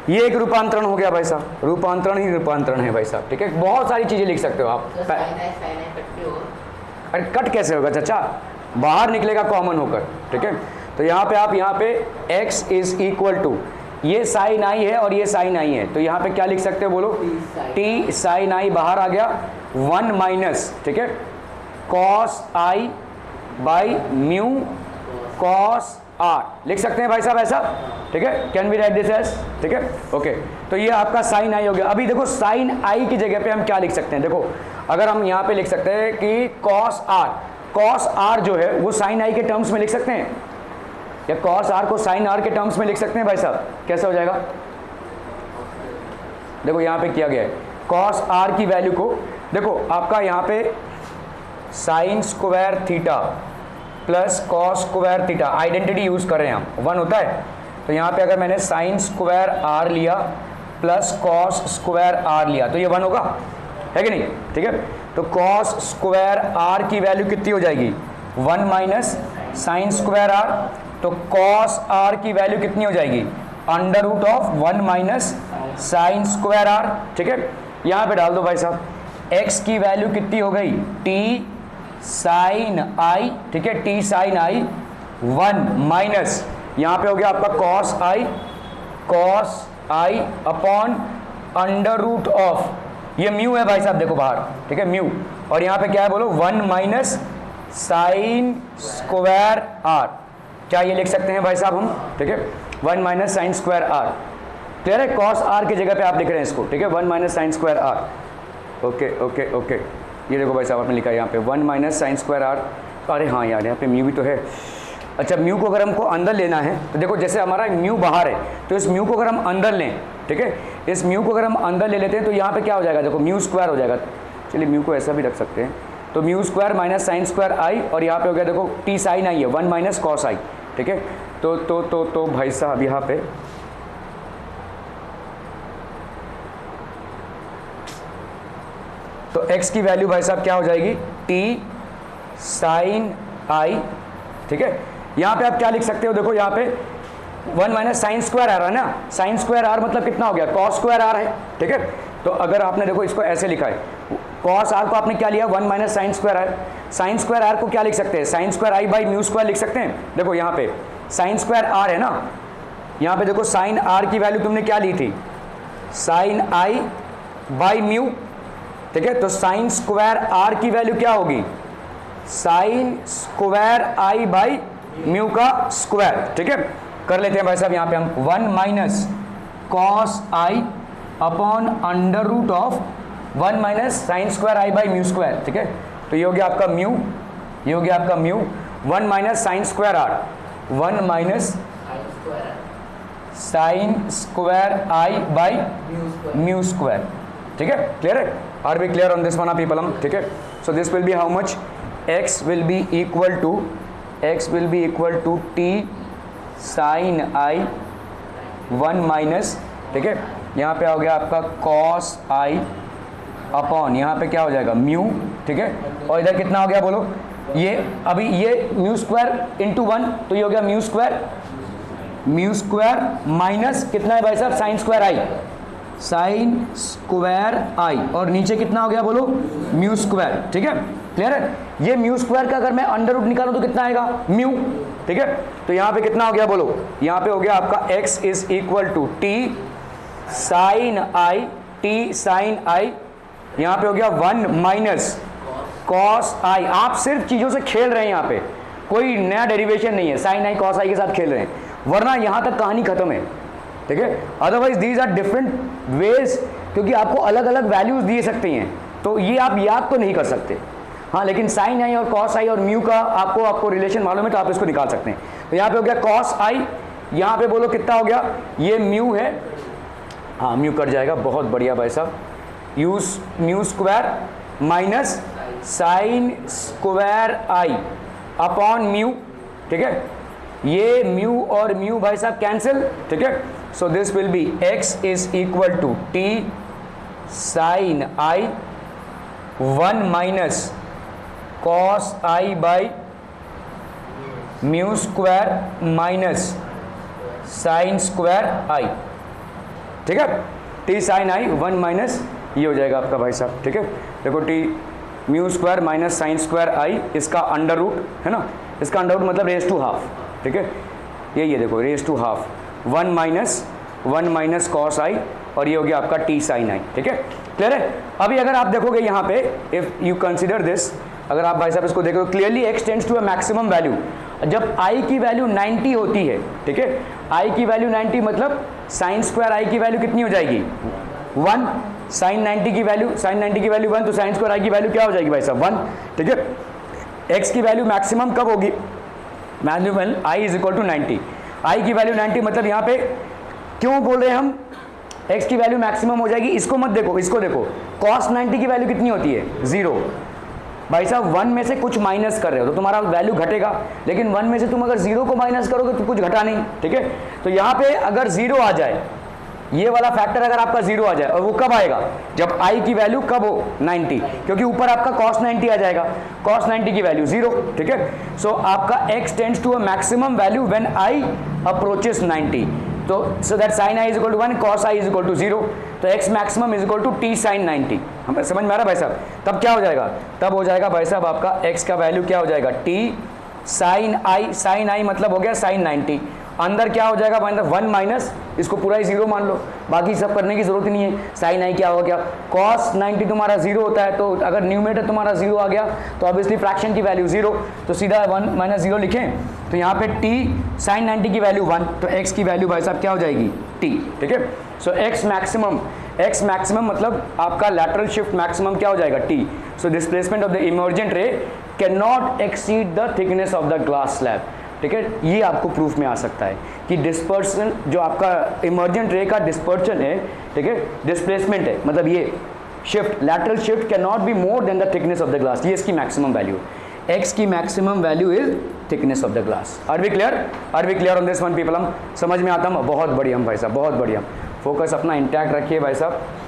ये एक रूपांतरण हो गया भाई साहब, रूपांतरण ही रूपांतरण है भाई साहब, ठीक है। बहुत सारी चीजें लिख सकते हो आप, अरे कट कैसे होगा चाचा, बाहर निकलेगा कॉमन होकर, ठीक है। तो यहाँ पे आप यहाँ पे x इज इक्वल टू, ये साइन आई है और ये साइन आई है, तो यहाँ पे क्या लिख सकते हो बोलो, t साइन आई बाहर आ गया, 1 माइनस, ठीक है, cos I by mu cos R लिख सकते हैं भाई साहब ऐसा, ठीक है। Can be write this as, ठीक है, ओके। तो ये आपका साइन आई हो गया। अभी देखो साइन आई की जगह पे हम क्या लिख सकते हैं, देखो अगर हम यहाँ पे लिख सकते हैं कि कॉस आर जो है वो साइन आई के टर्म्स में लिख सकते हैं, या कॉस आर को साइन आर के टर्म्स में लिख सकते हैं भाई साहब, कैसे हो जाएगा, देखो यहाँ पे किया गया है, कॉस आर की वैल्यू को देखो आपका यहाँ पे sine square theta plus cos square theta, identity use कर रहे हैं हम, 1 होता है, तो यहाँ पे अगर मैंने साइन स्क्वायर आर लिया प्लस कॉस स्क्वायर आर लिया तो ये 1 होगा, है कि नहीं, ठीक है। तो कॉस स्क्वायर आर की वैल्यू कितनी हो जाएगी, 1 माइनस साइन स्क्वायर आर, तो कॉस आर की वैल्यू कितनी हो जाएगी, under root of 1 minus sine square R, ठीक है। यहाँ पे डाल दो भाई साहब, x की वैल्यू कितनी हो गई, t साइन आई, ठीक है, t साइन आई 1 माइनस यहाँ पे हो गया आपका cos i upon under root of, ये म्यू है भाई साहब देखो बाहर, ठीक है म्यू, और यहाँ पे क्या है बोलो 1 माइनस साइन स्क्वायर आर, क्या ये लिख सकते हैं भाई साहब हम, ठीक है 1 minus sine square R, clear है, कॉस आर की जगह पे आप लिख रहे हैं इसको, ठीक है 1 minus sine square R, okay okay okay, ये देखो भाई साहब आपने लिखा है यहाँ पे 1 माइनस साइन स्क्वायर आर, अरे हाँ यार यहाँ पे म्यू भी तो है, अच्छा म्यू को अगर हमको अंदर लेना है तो देखो जैसे हमारा म्यू बाहर है तो इस म्यू को अगर हम अंदर लें, ठीक है इस म्यू को अगर हम अंदर ले लेते हैं तो यहाँ पे क्या हो जाएगा, देखो म्यू स्क्वायर हो जाएगा, चलिए म्यू को ऐसा भी रख सकते हैं, तो mu square minus sine square i, और यहाँ पे हो गया देखो टी साइन आई है 1 माइनस कॉस आई, ठीक है, तो भाई साहब यहाँ पे तो x की वैल्यू भाई साहब क्या हो जाएगी, t साइन आई, ठीक है, यहाँ पे आप क्या लिख सकते हो, देखो यहाँ पे 1 माइनस साइन स्क्वायर आर है ना, साइन स्क्वायर आर मतलब कितना हो गया, कॉस स्क्वायर आर है, ठीक है, तो अगर आपने देखो इसको ऐसे लिखा है, कॉस आर को आपने क्या लिया 1 minus sine square R, sine square R को क्या लिख सकते हैं, sine square I by mu square लिख सकते हैं, देखो यहाँ पे साइन स्क्वायर आर है ना, यहाँ पे देखो साइन आर की वैल्यू तुमने क्या ली थी, साइन आई बाई म्यू, ठीक है, तो साइन स्क्वायर आर की वैल्यू क्या होगी, sign square I by mu का स्क्वायर, ठीक है, कर लेते हैं भाई साहब यहाँ पे हम 1 minus cos I upon under root of 1 minus sine square I by mu square, ठीक है, तो ये हो गया आपका म्यू, ये हो गया आपका mu, 1 minus sine square R, 1 minus sine square I by mu square, ठीक है, क्लियर है, are we clear on this one people, ठीक है, so this will be how much, x will be equal to t sin i 1 minus, ठीक है, यहाँ पे हो गया आपका cos i अपॉन यहाँ पे क्या हो जाएगा म्यू, ठीक है, और इधर कितना हो गया बोलो, ये अभी ये म्यू स्क्वायर इंटू 1, तो ये हो गया म्यू स्क्वायर माइनस कितना है भाई साहब sign square I, sign square i, और नीचे कितना हो गया बोलो म्यू स्क्वायर, ठीक है, क्लियर है, ये म्यू स्क्वायर का अगर मैं अंडर रूट निकालूं तो कितना आएगा म्यू, ठीक है, तो यहाँ पे कितना हो गया बोलो, यहाँ पे हो गया आपका x is equal to T sine i, t sine i, यहाँ पे हो गया 1 माइनस कॉस आई, आप सिर्फ चीज़ों से खेल रहे हैं, यहाँ पे कोई नया डेरिवेशन नहीं है, साइन आई कॉस आई के साथ खेल रहे हैं, वरना यहाँ तक कहानी खत्म है, ठीक है, otherwise these are different ways, क्योंकि आपको अलग अलग वैल्यूज दिए सकती हैं, तो ये आप याद तो नहीं कर सकते, हाँ, लेकिन साइन आई और कॉस आई और म्यू का आपको रिलेशन मालूम है तो आप इसको निकाल सकते हैं, तो यहाँ पे हो गया कॉस आई, यहाँ पे बोलो कितना हो गया, ये म्यू है, हाँ म्यू कट जाएगा, बहुत बढ़िया भाई साहब, mu square minus sine square i upon mu, ठीक है, ये म्यू और म्यू भाई साहब कैंसिल, ठीक है, so this will be x is equal to T sine i 1 minus cos I by mu square minus sine square i, ठीक है, टी साइन आई 1 माइनस ये हो जाएगा आपका भाई साहब, ठीक है, देखो t mu square minus sine square i, इसका अंडर रूट है ना, इसका अंडर रूट मतलब रेज टू हाफ, ठीक है, ये देखो raise to half 1 minus cos i, और ये हो गया आपका टी साइन आई, ठीक है, क्लियर है, अभी अगर आप देखोगे यहाँ पे इफ यू कंसिडर दिस, अगर आप भाई साहब इसको देखो clearly x tends to a maximum value, जब i की वैल्यू 90 होती है, ठीक है, i की वैल्यू 90 मतलब साइन स्क्वायर i की वैल्यू कितनी हो जाएगी 1, साइन 90 की वैल्यू 1, तो साइन स्क्वायर i की वैल्यू क्या हो जाएगी भाई साहब 1, ठीक है, x की वैल्यू मैक्सिमम कब होगी, maximum i is equal to 90, i की वैल्यू 90 मतलब यहाँ पे क्यों बोल रहे हैं हम x की वैल्यू मैक्सिमम हो जाएगी, इसको मत देखो, इसको देखो, cos 90 की वैल्यू कितनी होती है 0, भाई साहब 1 में से कुछ माइनस कर रहे हो तो तुम्हारा वैल्यू घटेगा, लेकिन 1 में से तुम अगर 0 को माइनस करोगे तो कुछ घटा नहीं, ठीक है, तो यहाँ पे अगर 0 आ जाए, ये वाला फैक्टर अगर आपका 0 आ जाए, और वो कब आएगा जब i की वैल्यू कब हो 90, क्योंकि ऊपर आपका cos 90 आ जाएगा, cos 90 की वैल्यू 0, ठीक है, सो आपका x tends to a maximum value when i approaches 90, तो so that sine I is equal to 1, cos I is equal to 0, तो x maximum is equal to T sine 90, हमें समझ में आ रहा है भाई साहब, तब क्या हो जाएगा, तब हो जाएगा भाई साहब आपका x का वैल्यू क्या हो जाएगा टी साइन आई मतलब हो गया साइन 90, अंदर क्या हो जाएगा, अंदर 1 माइनस इसको पूरा ही 0 मान लो, बाकी सब करने की जरूरत ही नहीं है। साइन आई क्या हो गया, कॉस 90 तुम्हारा 0 होता है, तो अगर न्यूमरेटर तुम्हारा 0 आ गया तो ऑब्वियसली फ्रैक्शन की वैल्यू 0, तो सीधा 1 माइनस 0 लिखें, तो यहाँ पे t साइन 90 की वैल्यू 1, तो x की वैल्यू भाई साहब क्या हो जाएगी t, ठीक है। सो x मैक्सिमम मतलब आपका लैटरल शिफ्ट मैक्सिमम क्या हो जाएगा t। So displacement of the emergent रे can not exceed the thickness of the glass slab, ठीक है। ये आपको प्रूफ में आ सकता है कि डिस्पर्सन जो आपका इमर्जेंट रे का डिस्पर्सन है, ठीक है, डिस्प्लेसमेंट है, मतलब ये shift lateral shift can not be more than the thickness of the glass, ये इसकी मैक्सिमम वैल्यू। x की maximum value is thickness of the glass. Are we clear on this one people? हम समझ में आता हम, बहुत बढ़िया भाई साहब, बहुत बढ़िया। फोकस अपना इंटैक्ट रखिए भाई साहब।